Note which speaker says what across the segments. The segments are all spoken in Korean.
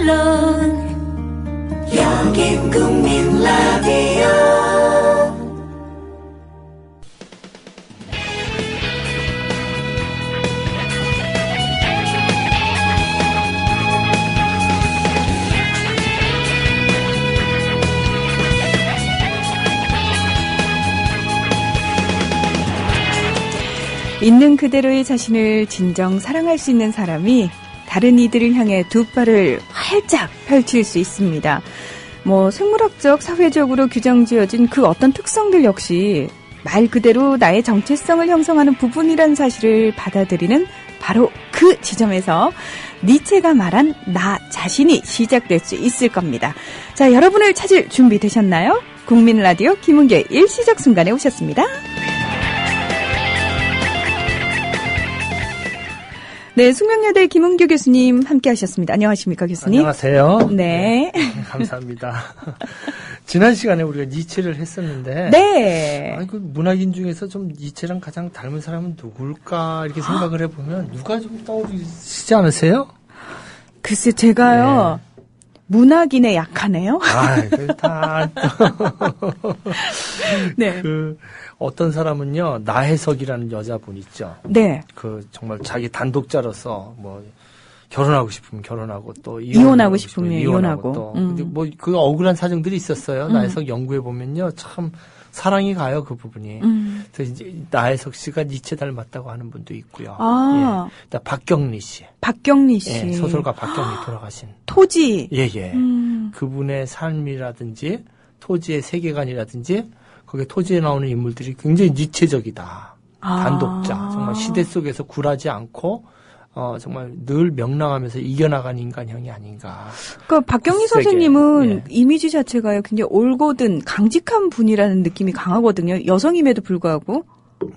Speaker 1: 언론 여긴 국민 라디오.
Speaker 2: 있는 그대로의 자신을 진정 사랑할 수 있는 사람이 다른 이들을 향해 두 팔을 활짝 펼칠 수 있습니다. 생물학적, 사회적으로 규정지어진 그 어떤 특성들 역시 말 그대로 나의 정체성을 형성하는 부분이라는 사실을 받아들이는 바로 그 지점에서 니체가 말한 나 자신이 시작될 수 있을 겁니다. 자, 여러분을 찾을 준비 되셨나요? 국민 라디오 김은교의 일시적 순간에 오셨습니다. 네, 숙명여대 김은교 교수님 함께 하셨습니다. 안녕하십니까, 교수님?
Speaker 3: 안녕하세요.
Speaker 2: 네.
Speaker 3: 감사합니다. 지난 시간에 우리가 니체를 했었는데.
Speaker 2: 네.
Speaker 3: 문학인 중에서 좀 니체랑 가장 닮은 사람은 누굴까, 이렇게 생각을 해보면, 누가 좀 떠오르시지 않으세요?
Speaker 2: 글쎄, 제가요. 네. 문학인에 약하네요.
Speaker 3: 네. 어떤 사람은요, 나혜석이라는 여자분 있죠.
Speaker 2: 네.
Speaker 3: 정말 자기 단독자로서, 결혼하고 싶으면 결혼하고, 또
Speaker 2: 이혼하고 싶으면 이혼하고.
Speaker 3: 또, 그 억울한 사정들이 있었어요. 나혜석 연구해보면요, 참, 사랑이 가요, 그 부분이. 그래서 이제, 나혜석 씨가 니체 닮았다고 하는 분도 있고요. 예. 박경리 씨.
Speaker 2: 박경리 씨.
Speaker 3: 예, 소설가 박경리 돌아가신.
Speaker 2: 토지.
Speaker 3: 예. 그분의 삶이라든지, 토지의 세계관이라든지, 거기에 토지에 나오는 인물들이 굉장히 니체적이다. 단독자. 정말 시대 속에서 굴하지 않고, 정말 늘 명랑하면서 이겨나간 인간형이 아닌가.
Speaker 2: 박경리 선생님은 이미지 자체가요, 굉장히 올곧은 강직한 분이라는 느낌이 강하거든요. 여성임에도 불구하고.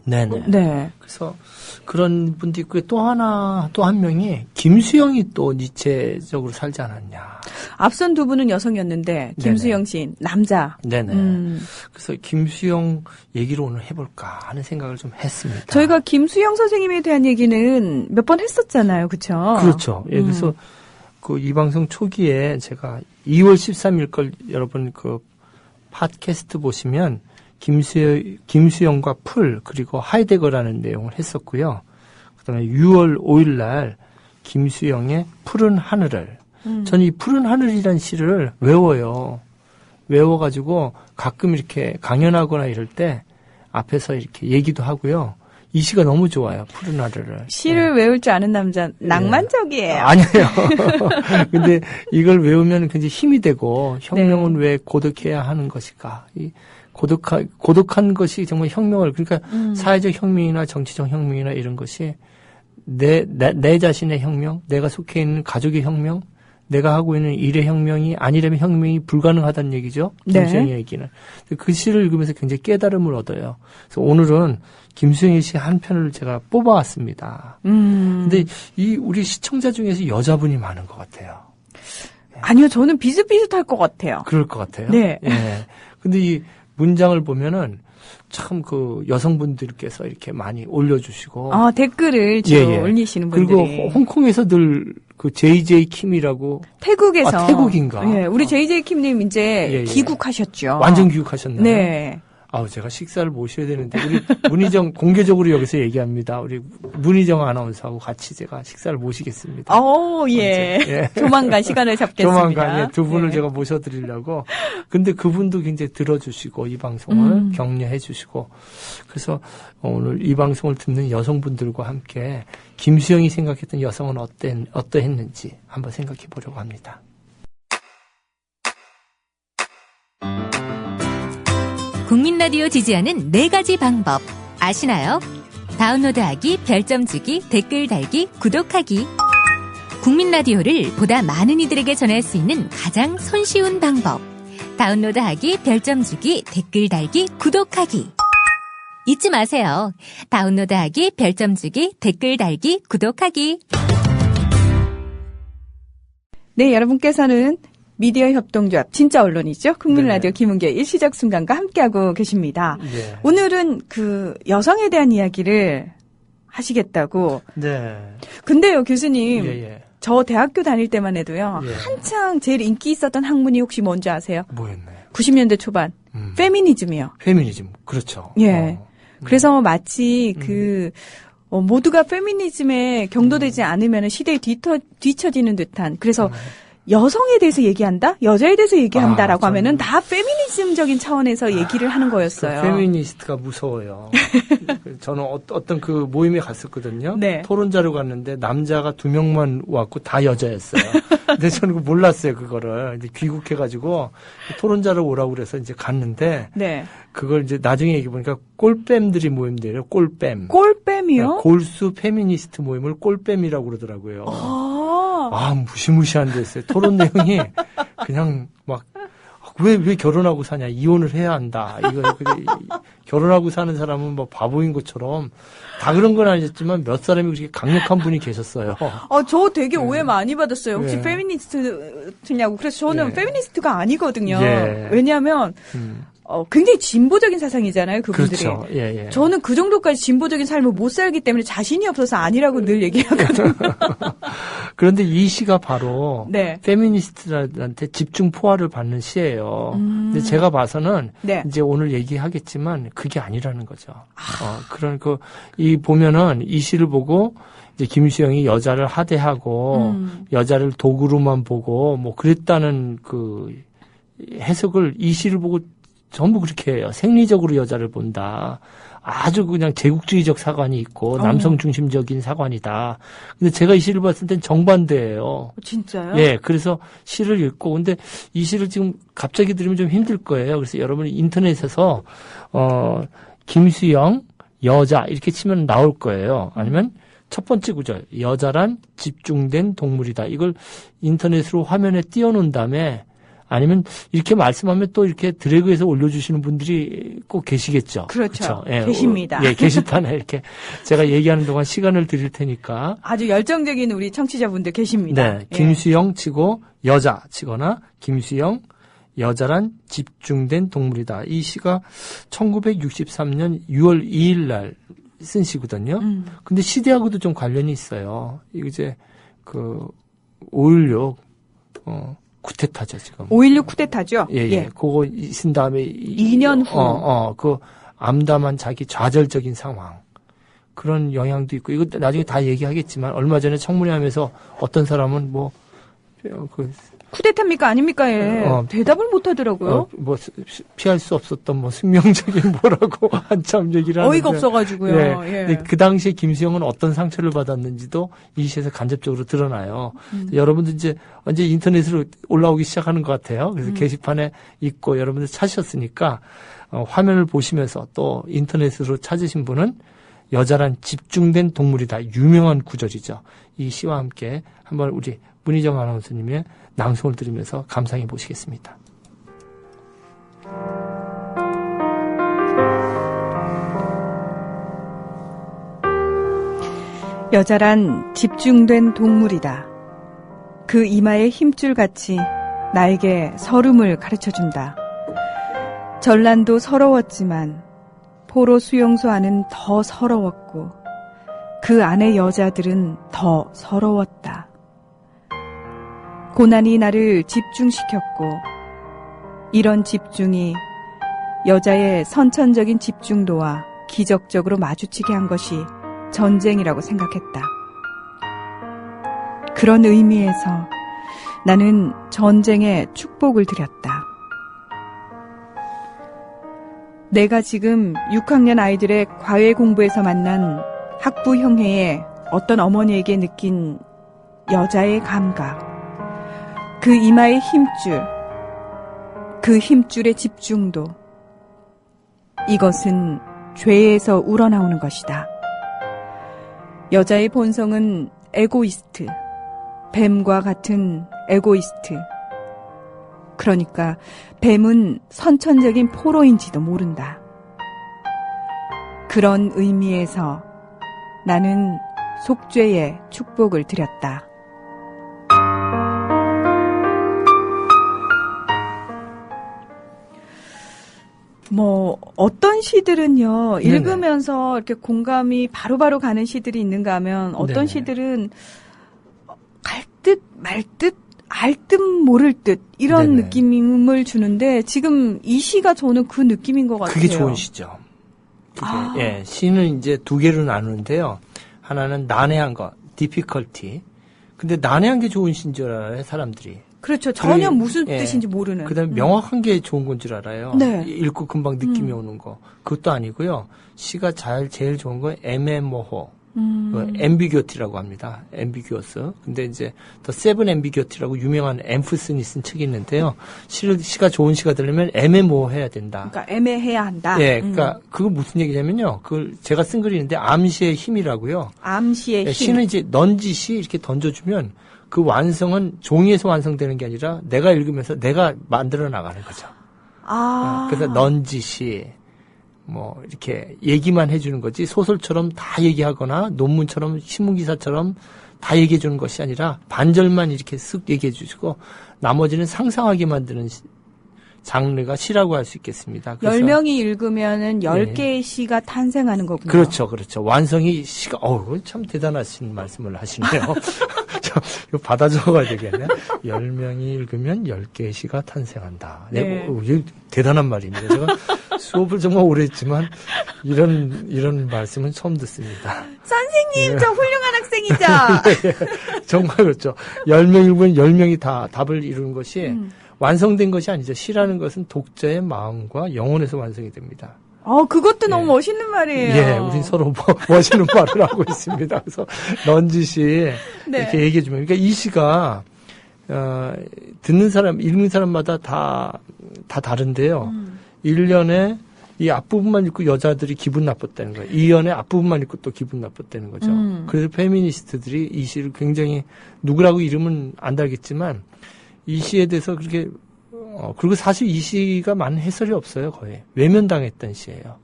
Speaker 3: 네네.
Speaker 2: 네.
Speaker 3: 그래서 그런 분도 있고 또 한 명이 김수영이 또 니체적으로 살지 않았냐.
Speaker 2: 앞선 두 분은 여성이었는데 김수영 시인 남자.
Speaker 3: 네네. 그래서 김수영 얘기를 오늘 해볼까 하는 생각을 좀 했습니다.
Speaker 2: 저희가 김수영 선생님에 대한 얘기는 몇 번 했었잖아요, 그렇죠?
Speaker 3: 그렇죠. 예, 그래서 이 방송 초기에 제가 2월 13일 걸 여러분 팟캐스트 보시면. 김수영과 풀, 그리고 하이데거라는 내용을 했었고요. 그 다음에 6월 5일 날, 김수영의 푸른 하늘을. 저는 이 푸른 하늘이라는 시를 외워요. 외워가지고 가끔 이렇게 강연하거나 이럴 때 앞에서 이렇게 얘기도 하고요. 이 시가 너무 좋아요. 푸른 하늘을.
Speaker 2: 시를 외울 줄 아는 남자, 낭만적이에요.
Speaker 3: 아니에요. 근데 이걸 외우면 굉장히 힘이 되고, 혁명은 왜 고독해야 하는 것일까? 고독한 것이 정말 혁명을, 그러니까 사회적 혁명이나 정치적 혁명이나 이런 것이 내 자신의 혁명, 내가 속해 있는 가족의 혁명, 내가 하고 있는 일의 혁명이 아니라면 혁명이 불가능하다는 얘기죠. 김수영의 얘기는. 그 시를 읽으면서 굉장히 깨달음을 얻어요. 그래서 오늘은 김수영의 시 한 편을 제가 뽑아왔습니다. 근데 우리 시청자 중에서 여자분이 많은 것 같아요.
Speaker 2: 아니요, 저는 비슷비슷할 것 같아요.
Speaker 3: 그럴 것 같아요.
Speaker 2: 네.
Speaker 3: 예. 근데 이 문장을 보면은 참 여성분들께서 이렇게 많이 올려주시고.
Speaker 2: 댓글을 주로 올리시는 분들이.
Speaker 3: 그리고 홍콩에서 늘 JJ 킴이라고.
Speaker 2: 태국에서.
Speaker 3: 태국인가.
Speaker 2: 예, 우리 JJ 킴님 이제 귀국하셨죠.
Speaker 3: 완전 귀국하셨나요?
Speaker 2: 네.
Speaker 3: 제가 식사를 모셔야 되는데, 우리 문희정, 공개적으로 여기서 얘기합니다. 우리 문희정 아나운서하고 같이 제가 식사를 모시겠습니다.
Speaker 2: 예. 조만간 시간을 잡겠습니다.
Speaker 3: 조만간, 두 분을 제가 모셔드리려고. 근데 그분도 굉장히 들어주시고, 이 방송을 격려해 주시고. 그래서 오늘 이 방송을 듣는 여성분들과 함께 김수영이 생각했던 여성은 어떠했는지 한번 생각해 보려고 합니다.
Speaker 4: 국민 라디오 지지하는 4가지 방법 아시나요? 다운로드하기, 별점 주기, 댓글 달기, 구독하기. 국민 라디오를 보다 많은 이들에게 전할 수 있는 가장 손쉬운 방법. 다운로드하기, 별점 주기, 댓글 달기, 구독하기. 잊지 마세요. 다운로드하기, 별점 주기, 댓글 달기, 구독하기.
Speaker 2: 네, 여러분께서는 미디어 협동조합 진짜 언론이죠. 국민라디오 김은교의 일시적 순간과 함께하고 계십니다.
Speaker 3: 네.
Speaker 2: 오늘은 여성에 대한 이야기를 하시겠다고.
Speaker 3: 네.
Speaker 2: 근데요, 교수님. 저 대학교 다닐 때만 해도요.
Speaker 3: 예.
Speaker 2: 한창 제일 인기 있었던 학문이 혹시 뭔지 아세요?
Speaker 3: 뭐였나요?
Speaker 2: 90년대 초반. 페미니즘이요.
Speaker 3: 페미니즘. 그렇죠.
Speaker 2: 예. 그래서 마치 모두가 페미니즘에 경도되지 않으면 시대에 뒤처지는 듯한. 그래서 여성에 대해서 얘기한다? 여자에 대해서 얘기한다라고 하면은 다 페미니즘적인 차원에서 얘기를 하는 거였어요.
Speaker 3: 페미니스트가 무서워요. 저는 어떤 그 모임에 갔었거든요.
Speaker 2: 네.
Speaker 3: 토론자로 갔는데 남자가 2명만 왔고 다 여자였어요. 근데 저는 그거 몰랐어요, 그거를. 이제 귀국해가지고 토론자로 오라고 그래서 이제 갔는데.
Speaker 2: 네.
Speaker 3: 그걸 이제 나중에 얘기해보니까 꼴뺨들이 모임들이에요, 꼴뺨.
Speaker 2: 꼴뺨이요?
Speaker 3: 골수 페미니스트 모임을 꼴뺨이라고 그러더라고요. 무시무시한 데였어요. 토론 내용이 그냥 막, 왜 결혼하고 사냐, 이혼을 해야 한다. 결혼하고 사는 사람은 뭐 바보인 것처럼 다 그런 건 아니었지만 몇 사람이 그렇게 강력한 분이 계셨어요.
Speaker 2: 저 되게 오해 많이 받았어요. 혹시
Speaker 3: 예.
Speaker 2: 페미니스트냐고. 그래서 저는
Speaker 3: 예.
Speaker 2: 페미니스트가 아니거든요.
Speaker 3: 예.
Speaker 2: 왜냐하면, 굉장히 진보적인 사상이잖아요, 그분들이.
Speaker 3: 그렇죠. 예, 예.
Speaker 2: 저는 그 정도까지 진보적인 삶을 못 살기 때문에 자신이 없어서 아니라고 늘 얘기하거든요.
Speaker 3: 그런데 이 시가 바로
Speaker 2: 네.
Speaker 3: 페미니스트들한테 집중 포화를 받는 시예요. 근데 제가 봐서는
Speaker 2: 네.
Speaker 3: 이제 오늘 얘기하겠지만 그게 아니라는 거죠. 이 보면은 이 시를 보고 이제 김수영이 여자를 하대하고 여자를 도구로만 보고 뭐 그랬다는 그 해석을 이 시를 보고 전부 그렇게 해요. 생리적으로 여자를 본다. 아주 그냥 제국주의적 사관이 있고 남성 중심적인 사관이다. 근데 제가 이 시를 봤을 땐 정반대예요.
Speaker 2: 진짜요?
Speaker 3: 예, 그래서 시를 읽고 근데 이 시를 지금 갑자기 들으면 좀 힘들 거예요. 그래서 여러분이 인터넷에서 김수영 여자 이렇게 치면 나올 거예요. 아니면 첫 번째 구절 여자란 집중된 동물이다. 이걸 인터넷으로 화면에 띄워놓은 다음에 아니면 이렇게 말씀하면 또 이렇게 드래그해서 올려주시는 분들이 꼭 계시겠죠.
Speaker 2: 그렇죠.
Speaker 3: 예,
Speaker 2: 계십니다.
Speaker 3: 예, 게시판에 이렇게 제가 얘기하는 동안 시간을 드릴 테니까.
Speaker 2: 아주 열정적인 우리 청취자분들 계십니다.
Speaker 3: 네, 김수영 치고 여자 치거나 김수영 여자란 집중된 동물이다. 이 시가 1963년 6월 2일 날 쓴 시거든요. 근데 시대하고도 좀 관련이 있어요. 이거 이제 5.16 쿠데타죠, 지금.
Speaker 2: 5.16 쿠데타죠?
Speaker 3: 예. 그거 있은 다음에
Speaker 2: 2년 후.
Speaker 3: 그 암담한 자기 좌절적인 상황. 그런 영향도 있고, 이거 나중에 다 얘기하겠지만, 얼마 전에 청문회하면서 어떤 사람은
Speaker 2: 쿠데타입니까? 아닙니까? 예. 대답을 못 하더라고요.
Speaker 3: 피할 수 없었던 승명적인 뭐라고 한참 얘기를 하는데.
Speaker 2: 어이가 없어가지고요.
Speaker 3: 예. 근데 그 당시에 김수영은 어떤 상처를 받았는지도 이 시에서 간접적으로 드러나요. 여러분들 이제 언제 인터넷으로 올라오기 시작하는 것 같아요. 그래서 게시판에 있고 여러분들 찾으셨으니까 화면을 보시면서 또 인터넷으로 찾으신 분은 여자란 집중된 동물이다. 유명한 구절이죠. 이 시와 함께 한번 우리 문희정 아나운서님의 낭송을 들으면서 감상해 보시겠습니다.
Speaker 2: 여자란 집중된 동물이다. 그 이마의 힘줄같이 나에게 서름을 가르쳐준다. 전란도 서러웠지만 포로 수용소 안은 더 서러웠고 그 안의 여자들은 더 서러웠다. 고난이 나를 집중시켰고 이런 집중이 여자의 선천적인 집중도와 기적적으로 마주치게 한 것이 전쟁이라고 생각했다. 그런 의미에서 나는 전쟁에 축복을 드렸다. 내가 지금 6학년 아이들의 과외 공부에서 만난 학부 형회의 어떤 어머니에게 느낀 여자의 감각, 그 이마의 힘줄, 그 힘줄의 집중도, 이것은 죄에서 우러나오는 것이다. 여자의 본성은 에고이스트, 뱀과 같은 에고이스트. 그러니까 뱀은 선천적인 포로인지도 모른다. 그런 의미에서 나는 속죄의 축복을 드렸다. 어떤 시들은요, 읽으면서 이렇게 공감이 바로바로 가는 시들이 있는가 하면 어떤
Speaker 3: 네네.
Speaker 2: 시들은 말 듯, 알 듯 모를 듯 이런
Speaker 3: 네네.
Speaker 2: 느낌을 주는데 지금 이 시가 저는 그 느낌인 것 같아요.
Speaker 3: 그게 좋은 시죠. 예, 시는 이제 두 개로 나누는데요. 하나는 난해한 거, difficulty. 근데 난해한 게 좋은 시인 줄 알아요, 사람들이.
Speaker 2: 그렇죠. 전혀 무슨
Speaker 3: 예.
Speaker 2: 뜻인지 모르는.
Speaker 3: 그다음에 명확한 게 좋은 건 줄 알아요.
Speaker 2: 네.
Speaker 3: 읽고 금방 느낌이 오는 거. 그것도 아니고요. 시가 제일 좋은 건 애매모호. 앰비규어티라고 합니다. 앰비규어스. 근데 이제 더 세븐 앰비규어티라고 유명한 앰프슨이 쓴 책이 있는데요. 시가 좋은 시가 되려면 애매모호해야 된다.
Speaker 2: 그러니까 애매해야 한다.
Speaker 3: 예, 그러니까 그거 무슨 얘기냐면요. 그걸 제가 쓴 글이 있는데 암시의 힘이라고요.
Speaker 2: 암시의
Speaker 3: 예,
Speaker 2: 힘.
Speaker 3: 시는 이제 넌지시 이렇게 던져주면 그 완성은 종이에서 완성되는 게 아니라 내가 읽으면서 내가 만들어 나가는 거죠. 그래서 넌지시 뭐 이렇게 얘기만 해주는 거지 소설처럼 다 얘기하거나 논문처럼 신문기사처럼 다 얘기해 주는 것이 아니라 반절만 이렇게 쓱 얘기해 주시고 나머지는 상상하게 만드는 장르가 시라고 할 수 있겠습니다.
Speaker 2: 10명이 읽으면은 10개의 시가 탄생하는 거군요.
Speaker 3: 그렇죠. 완성이 시가, 참 대단하신 말씀을 하시네요. 이거 받아 적어야 되겠네. 10명이 읽으면 10개의 시가 탄생한다.
Speaker 2: 네.
Speaker 3: 이게 대단한 말입니다. 제가 수업을 정말 오래 했지만 이런 말씀은 처음 듣습니다.
Speaker 2: 선생님, 저 훌륭한 학생이죠?
Speaker 3: 예, 정말 그렇죠. 10명 읽으면 10명이 다 답을 이루는 것이 완성된 것이 아니죠. 시라는 것은 독자의 마음과 영혼에서 완성이 됩니다.
Speaker 2: 그것도 너무 멋있는 말이에요.
Speaker 3: 예, 우린 서로 멋있는 말을 하고 있습니다. 그래서 넌지시
Speaker 2: 네.
Speaker 3: 이렇게 얘기해 주면, 그러니까 이 시가 듣는 사람, 읽는 사람마다 다 다른데요. 1년에 이 앞부분만 읽고 여자들이 기분 나빴다는 거예요. 2년에 앞부분만 읽고 또 기분 나빴다는 거죠. 그래서 페미니스트들이 이 시를 굉장히 누구라고 이름은 안 달겠지만 이 시에 대해서 그렇게 그리고 사실 이 시가 많은 해설이 없어요. 거의 외면당했던 시예요.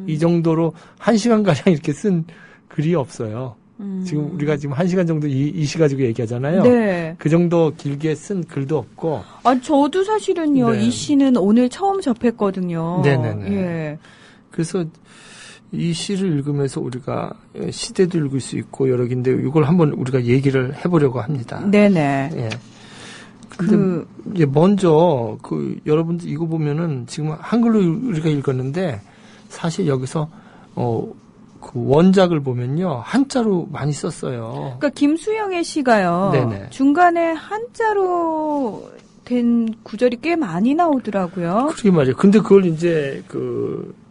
Speaker 3: 이 정도로 1시간가량 이렇게 쓴 글이 없어요. 지금 우리가 지금 1시간 정도 이 시 가지고 얘기하잖아요.
Speaker 2: 네.
Speaker 3: 그 정도 길게 쓴 글도 없고.
Speaker 2: 저도 사실은요,
Speaker 3: 네.
Speaker 2: 이 시는 오늘 처음 접했거든요.
Speaker 3: 네네네.
Speaker 2: 예.
Speaker 3: 그래서 이 시를 읽으면서 우리가 시대도 읽을 수 있고 여러 개인데 이걸 한번 우리가 얘기를 해보려고 합니다.
Speaker 2: 네네.
Speaker 3: 예. 근데 먼저 여러분들 이거 보면은 지금 한글로 우리가 읽었는데 사실 여기서 그 원작을 보면요 한자로 많이 썼어요.
Speaker 2: 그러니까 김수영의 시가요.
Speaker 3: 네네.
Speaker 2: 중간에 한자로 된 구절이 꽤 많이 나오더라고요.
Speaker 3: 그러게 말이에요. 근데 그걸 이제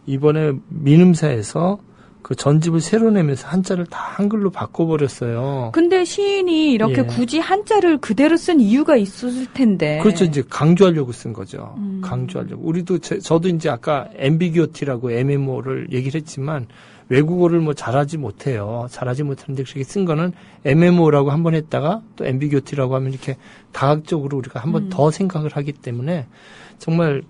Speaker 3: 이번에 민음사에서 그 전집을 새로 내면서 한자를 다 한글로 바꿔버렸어요.
Speaker 2: 근데 시인이 이렇게
Speaker 3: 예.
Speaker 2: 굳이 한자를 그대로 쓴 이유가 있었을 텐데.
Speaker 3: 그렇죠. 이제 강조하려고 쓴 거죠. 강조하려고. 우리도 저도 이제 아까 앰비규어티라고 MMO를 얘기를 했지만 외국어를 뭐 잘하지 못해요. 잘하지 못하는데 그렇게 쓴 거는 MMO라고 한번 했다가 또 앰비규어티라고 하면 이렇게 다각적으로 우리가 한번 더 생각을 하기 때문에 정말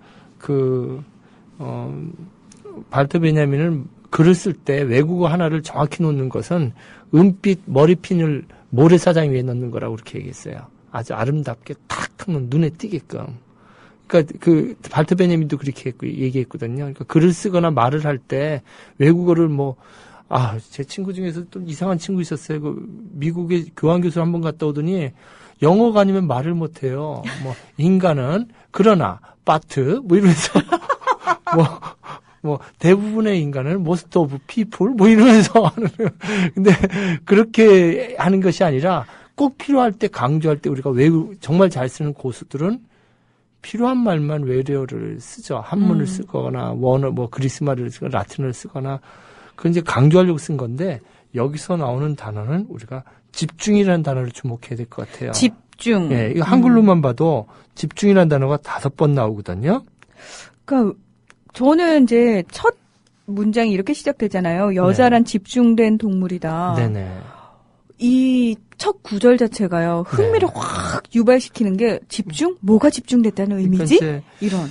Speaker 3: 발터 베냐민은 글을 쓸 때 외국어 하나를 정확히 놓는 것은 은빛 머리핀을 모래사장 위에 넣는 거라고 그렇게 얘기했어요. 아주 아름답게 탁탁 눈에 띄게끔. 그러니까 발터 베냐민도 그렇게 얘기했거든요. 그러니까 글을 쓰거나 말을 할 때 외국어를 제 친구 중에서 또 이상한 친구 있었어요. 미국에 교환교수를 한번 갔다 오더니 영어가 아니면 말을 못해요. 인간은 그러나 but 이러면서 대부분의 인간은 most of people 이러면서 하는. 근데 그렇게 하는 것이 아니라 꼭 필요할 때 강조할 때 우리가 정말 잘 쓰는 고수들은 필요한 말만 외래어를 쓰죠. 한문을 쓰거나 원어 그리스 말을 쓰거나 라틴어를 쓰거나 그건 이제 강조하려고 쓴 건데 여기서 나오는 단어는 우리가 집중이라는 단어를 주목해야 될 것 같아요.
Speaker 2: 집중.
Speaker 3: 예, 이거 한글로만 봐도 집중이라는 단어가 5번 나오거든요.
Speaker 2: 그러니까 저는 이제 첫 문장이 이렇게 시작되잖아요. 여자란 집중된 동물이다.
Speaker 3: 네네.
Speaker 2: 이 첫 구절 자체가요. 흥미를 확 유발시키는 게 집중? 뭐가 집중됐다는 의미지?
Speaker 3: 그러니까
Speaker 2: 이런.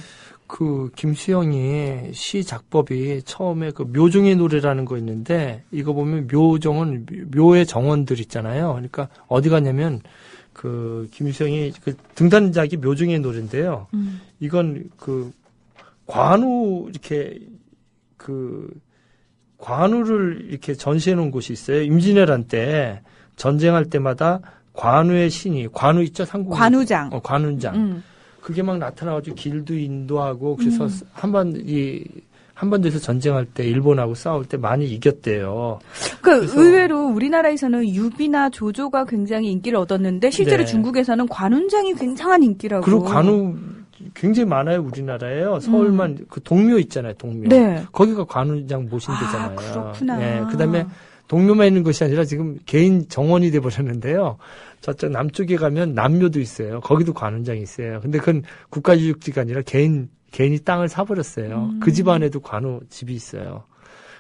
Speaker 3: 김수영이 시 작법이 처음에 묘종의 노래라는 거 있는데 이거 보면 묘종은 묘의 정원들 있잖아요. 그러니까 어디 가냐면 김수영이 등단작이 묘종의 노래인데요. 이건 관우 이렇게 관우를 이렇게 전시해 놓은 곳이 있어요. 임진왜란 때 전쟁할 때마다 관우의 신이, 관우 있죠? 삼국.
Speaker 2: 관우장.
Speaker 3: 관우장. 그게 막 나타나가지고 길도 인도하고, 그래서 한반도에서 전쟁할 때, 일본하고 싸울 때 많이 이겼대요.
Speaker 2: 그래서 의외로 우리나라에서는 유비나 조조가 굉장히 인기를 얻었는데, 실제로
Speaker 3: 네.
Speaker 2: 중국에서는 관운장이 굉장한 인기라고.
Speaker 3: 그리고 관우 굉장히 많아요, 우리나라에요. 서울만, 그 동묘 있잖아요, 동묘.
Speaker 2: 네.
Speaker 3: 거기가 관우장 모신 데잖아요.
Speaker 2: 그렇구나.
Speaker 3: 네, 그 다음에 동묘만 있는 것이 아니라 지금 개인 정원이 돼버렸는데요. 저쪽 남쪽에 가면 남묘도 있어요. 거기도 관운장이 있어요. 근데 그건 국가유적지가 아니라 개인이 땅을 사버렸어요. 그 집안에도 관우 집이 있어요.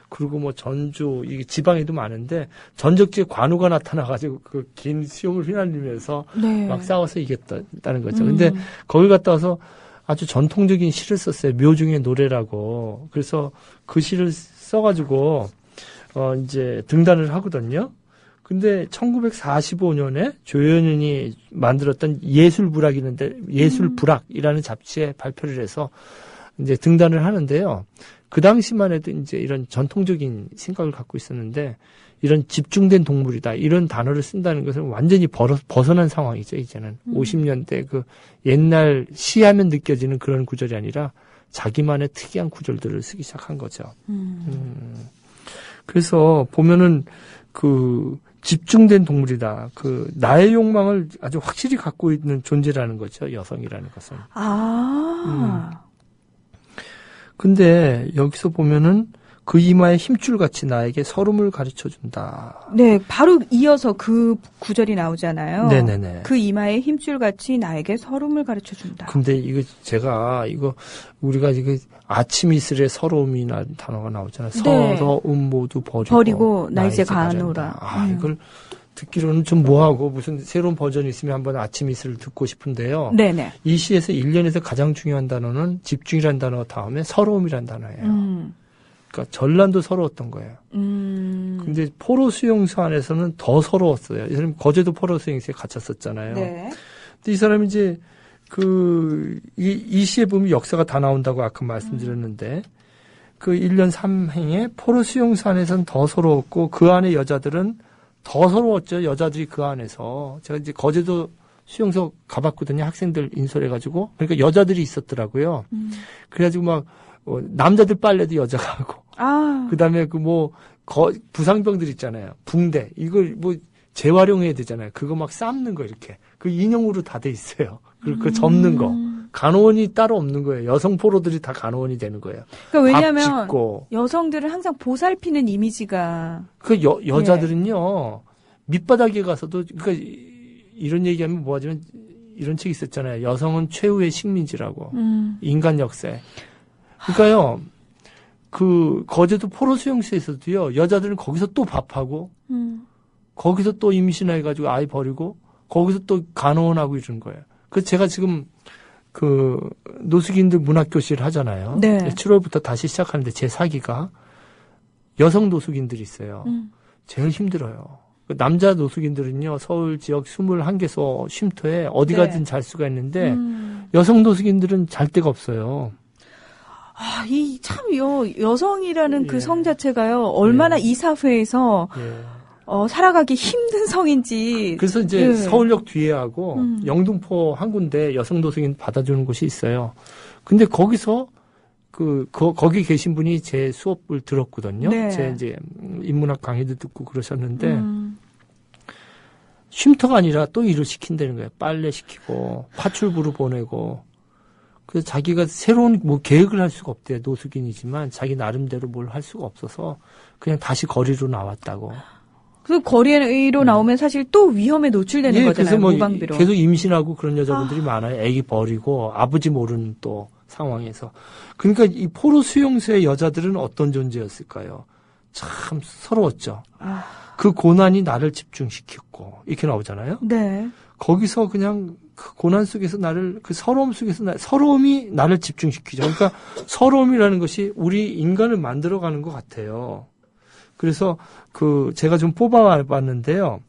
Speaker 3: 그리고 뭐 전주, 이게 지방에도 많은데 전적지에 관우가 나타나가지고 그 긴 수염을 휘날리면서
Speaker 2: 네.
Speaker 3: 막 싸워서 이겼다는 거죠. 근데 거기 갔다 와서 아주 전통적인 시를 썼어요. 묘중의 노래라고. 그래서 그 시를 써가지고 이제 등단을 하거든요. 근데 1945년에 조현현이 만들었던 예술불악이라는 잡지에 발표를 해서 이제 등단을 하는데요. 그 당시만 해도 이제 이런 전통적인 생각을 갖고 있었는데 이런 집중된 동물이다. 이런 단어를 쓴다는 것은 완전히 벗어난 상황이죠, 이제는. 50년대 그 옛날 시하면 느껴지는 그런 구절이 아니라 자기만의 특이한 구절들을 쓰기 시작한 거죠. 그래서 보면은 그 집중된 동물이다. 그 나의 욕망을 아주 확실히 갖고 있는 존재라는 거죠. 여성이라는 것은. 근데 여기서 보면은 그 이마에 힘줄같이 나에게 서름을 가르쳐준다.
Speaker 2: 네, 바로 이어서 그 구절이 나오잖아요.
Speaker 3: 네네네.
Speaker 2: 그 이마에 힘줄같이 나에게 서름을 가르쳐준다.
Speaker 3: 근데 우리가 아침 이슬에 서러움이라는 단어가 나오잖아요.
Speaker 2: 네.
Speaker 3: 서러움 모두 버리고
Speaker 2: 나 이제 가노라.
Speaker 3: 이걸 듣기로는 좀 뭐하고 무슨 새로운 버전이 있으면 한번 아침 이슬을 듣고 싶은데요.
Speaker 2: 네네.
Speaker 3: 이 시에서 1년에서 가장 중요한 단어는 집중이라는 단어 다음에 서러움이라는 단어예요. 그러니까 전란도 서러웠던 거예요. 근데 포로 수용소 안에서는 더 서러웠어요. 이 사람이 거제도 포로 수용소에 갇혔었잖아요.
Speaker 2: 네.
Speaker 3: 근데 이 사람이 이제 이 시에 보면 역사가 다 나온다고 아까 말씀드렸는데 그 1년 3행에 포로 수용소 안에서는 더 서러웠고 그 안에 여자들은 더 서러웠죠. 여자들이 그 안에서. 제가 이제 거제도 수용소 가봤거든요. 학생들 인솔해가지고. 그러니까 여자들이 있었더라고요. 그래가지고 막 남자들 빨래도 여자가 하고. 그 다음에 부상병들 있잖아요. 붕대. 이걸 재활용해야 되잖아요. 그거 막 삶는 거 이렇게. 그 인형으로 다 돼 있어요. 그리고 그 접는 거. 간호원이 따로 없는 거예요. 여성 포로들이 다 간호원이 되는 거예요.
Speaker 2: 그러니까 왜냐하면
Speaker 3: 밥 짓고.
Speaker 2: 여성들은 항상 보살피는 이미지가.
Speaker 3: 여자들은요. 밑바닥에 가서도 그러니까 이런 얘기하면 뭐하지만 이런 책이 있었잖아요. 여성은 최후의 식민지라고. 인간 역사에. 그러니까요. 그 거제도 포로 수용소에서도요. 여자들은 거기서 또 밥하고 거기서 또 임신해가지고 아이 버리고 거기서 또 간호원하고 이런 거예요. 그래서 제가 지금 그 노숙인들 문학교실 하잖아요.
Speaker 2: 네.
Speaker 3: 7월부터 다시 시작하는데 제 4기가 여성 노숙인들이 있어요. 제일 힘들어요. 남자 노숙인들은요. 서울 지역 21개소 쉼터에 어디 가든 잘 수가 있는데 여성 노숙인들은 잘 데가 없어요.
Speaker 2: 여성이라는 그 성 자체가요. 얼마나 이 사회에서 살아가기 힘든 성인지.
Speaker 3: 그래서 이제 서울역 뒤에 하고 영등포 한 군데 여성 노숙인 받아주는 곳이 있어요. 근데 거기서 거기 계신 분이 제 수업을 들었거든요.
Speaker 2: 네.
Speaker 3: 제 이제 인문학 강의도 듣고 그러셨는데 쉼터가 아니라 또 일을 시킨다는 거예요. 빨래 시키고 파출부로 보내고. 그래서 자기가 새로운 계획을 할 수가 없대요. 노숙인이지만 자기 나름대로 뭘 할 수가 없어서 그냥 다시 거리로 나왔다고.
Speaker 2: 그 거리로 나오면 사실 또 위험에 노출되는 거잖아요.
Speaker 3: 그래서
Speaker 2: 무방비로.
Speaker 3: 계속 임신하고 그런 여자분들이 많아요. 애기 버리고 아버지 모르는 또 상황에서. 그러니까 이 포로 수용소의 여자들은 어떤 존재였을까요? 참 서러웠죠. 그 고난이 나를 집중시켰고 이렇게 나오잖아요.
Speaker 2: 네.
Speaker 3: 거기서 그냥 그 고난 속에서 그 서러움 속에서 서러움이 나를 집중시키죠. 그러니까 서러움이라는 것이 우리 인간을 만들어가는 것 같아요. 그래서 제가 좀 뽑아봤는데요.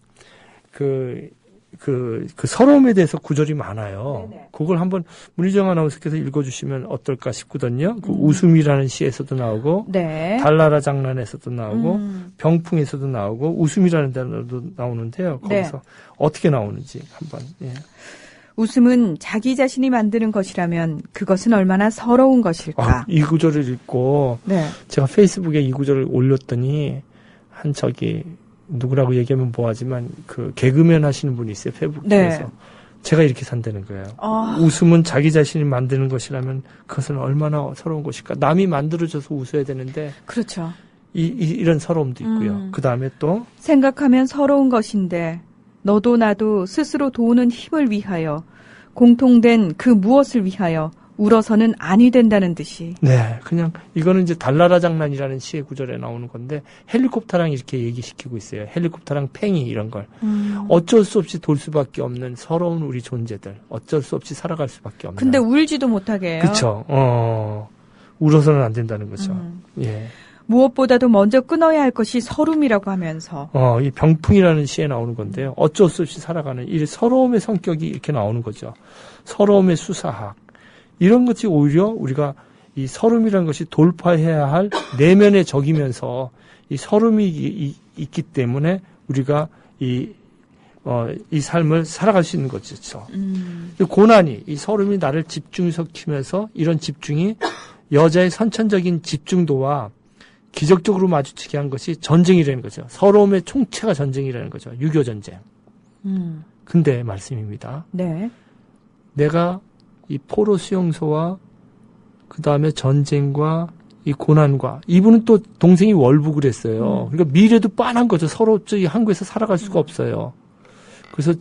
Speaker 3: 그 서러움에 대해서 구절이 많아요.
Speaker 2: 네네.
Speaker 3: 그걸 한번 문희정 아나운서께서 읽어주시면 어떨까 싶거든요. 그 웃음이라는 시에서도 나오고,
Speaker 2: 네.
Speaker 3: 달나라 장난에서도 나오고, 병풍에서도 나오고, 웃음이라는 단어도 나오는데요. 거기서
Speaker 2: 네.
Speaker 3: 어떻게 나오는지 한번. 예.
Speaker 2: 웃음은 자기 자신이 만드는 것이라면 그것은 얼마나 서러운 것일까.
Speaker 3: 이 구절을 읽고
Speaker 2: 네.
Speaker 3: 제가 페이스북에 이 구절을 올렸더니 한 누구라고 얘기하면 뭐하지만 그 개그맨 하시는 분이 있어요. 페이스북에서.
Speaker 2: 네.
Speaker 3: 제가 이렇게 산다는 거예요. 웃음은 자기 자신이 만드는 것이라면 그것은 얼마나 서러운 것일까. 남이 만들어줘서 웃어야 되는데
Speaker 2: 그렇죠.
Speaker 3: 이런 서러움도 있고요. 그 다음에 또
Speaker 2: 생각하면 서러운 것인데 너도 나도 스스로 도우는 힘을 위하여 공통된 그 무엇을 위하여 울어서는 아니 된다는 듯이.
Speaker 3: 네, 그냥 이거는 이제 달나라 장난이라는 시의 구절에 나오는 건데 헬리콥터랑 이렇게 얘기시키고 있어요. 헬리콥터랑 팽이 이런 걸. 어쩔 수 없이 돌 수밖에 없는 서러운 우리 존재들. 어쩔 수 없이 살아갈 수밖에 없는.
Speaker 2: 근데 울지도 못하게 해요.
Speaker 3: 그렇죠. 울어서는 안 된다는 거죠. 예.
Speaker 2: 무엇보다도 먼저 끊어야 할 것이 서름이라고 하면서.
Speaker 3: 이 병풍이라는 시에 나오는 건데요. 어쩔 수 없이 살아가는 이 서러움의 성격이 이렇게 나오는 거죠. 서러움의 수사학. 이런 것이 오히려 우리가 이 서름이라는 것이 돌파해야 할 내면의 적이면서 이 서름이 있기 때문에 우리가 이 삶을 살아갈 수 있는 거죠. 고난이, 이 서름이 나를 집중시키면서 이런 집중이 여자의 선천적인 집중도와 기적적으로 마주치게 한 것이 전쟁이라는 거죠. 서러움의 총체가 전쟁이라는 거죠. 유교 전쟁. 근데 말씀입니다.
Speaker 2: 네.
Speaker 3: 내가 이 포로 수용소와 그 다음에 전쟁과 이 고난과 이분은 또 동생이 월북을 했어요. 그러니까 미래도 빤한 거죠. 서로 이 한국에서 살아갈 수가 없어요. 그래서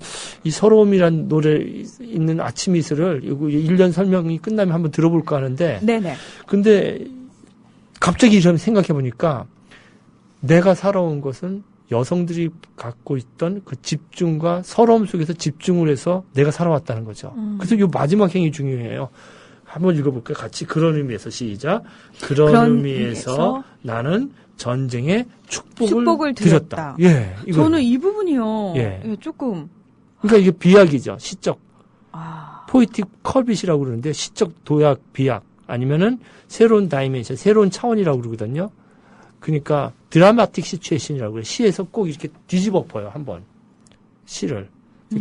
Speaker 3: 이 서러움이란 노래 있는 아침 이슬을 이거 1년 설명이 끝나면 한번 들어볼까 하는데.
Speaker 2: 네네.
Speaker 3: 근데 갑자기 이런 생각해 보니까 내가 살아온 것은 여성들이 갖고 있던 그 집중과 서러움 속에서 집중을 해서 내가 살아왔다는 거죠. 그래서 이 마지막 행위 중요해요. 한번 읽어볼까요? 같이 그런 의미에서 시작. 그런 의미에서 나는 전쟁에 축복을 드렸다. 예, 이거.
Speaker 2: 저는 이 부분이요.
Speaker 3: 예.
Speaker 2: 예, 조금.
Speaker 3: 그러니까 이게 비약이죠. 시적.
Speaker 2: 아.
Speaker 3: 포이틱 컬빗이라고 그러는데 시적 도약, 비약 아니면은 새로운 다이멘션, 새로운 차원이라고 그러거든요. 그러니까 드라마틱 시츄에이션이라고 그래요. 시에서 꼭 이렇게 뒤집어 엎어요. 한번. 시를.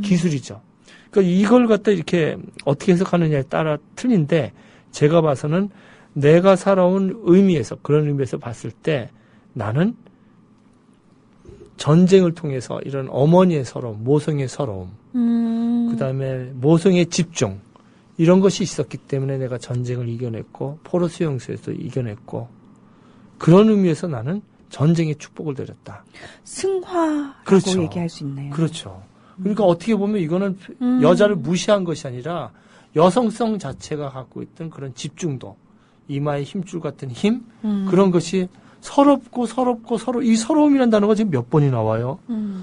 Speaker 3: 기술이죠. 그러니까 이걸 갖다 이렇게 어떻게 해석하느냐에 따라 틀린데 제가 봐서는 내가 살아온 의미에서 그런 의미에서 봤을 때 나는 전쟁을 통해서 이런 어머니의 서러움, 모성의 서러움, 그다음에 모성의 집중 이런 것이 있었기 때문에 내가 전쟁을 이겨냈고 포로 수용소에서 이겨냈고 그런 의미에서 나는 전쟁의 축복을 드렸다.
Speaker 2: 승화라고
Speaker 3: 그렇죠.
Speaker 2: 얘기할 수 있네요.
Speaker 3: 그렇죠. 그러니까 어떻게 보면 이거는 여자를 무시한 것이 아니라 여성성 자체가 갖고 있던 그런 집중도, 이마의 힘줄 같은 힘, 그런 것이 이 서러움이라는 단어가 지금 몇 번이 나와요?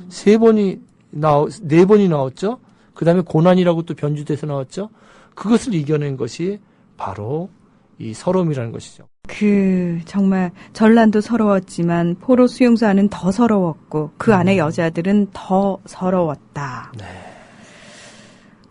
Speaker 3: 네 번이 나왔죠? 그 다음에 고난이라고 또 변주돼서 나왔죠? 그것을 이겨낸 것이 바로 이 서러움이라는 것이죠.
Speaker 2: 정말 전란도 서러웠지만 포로 수용소 안은 더 서러웠고 그 안에 여자들은 더 서러웠다.
Speaker 3: 네.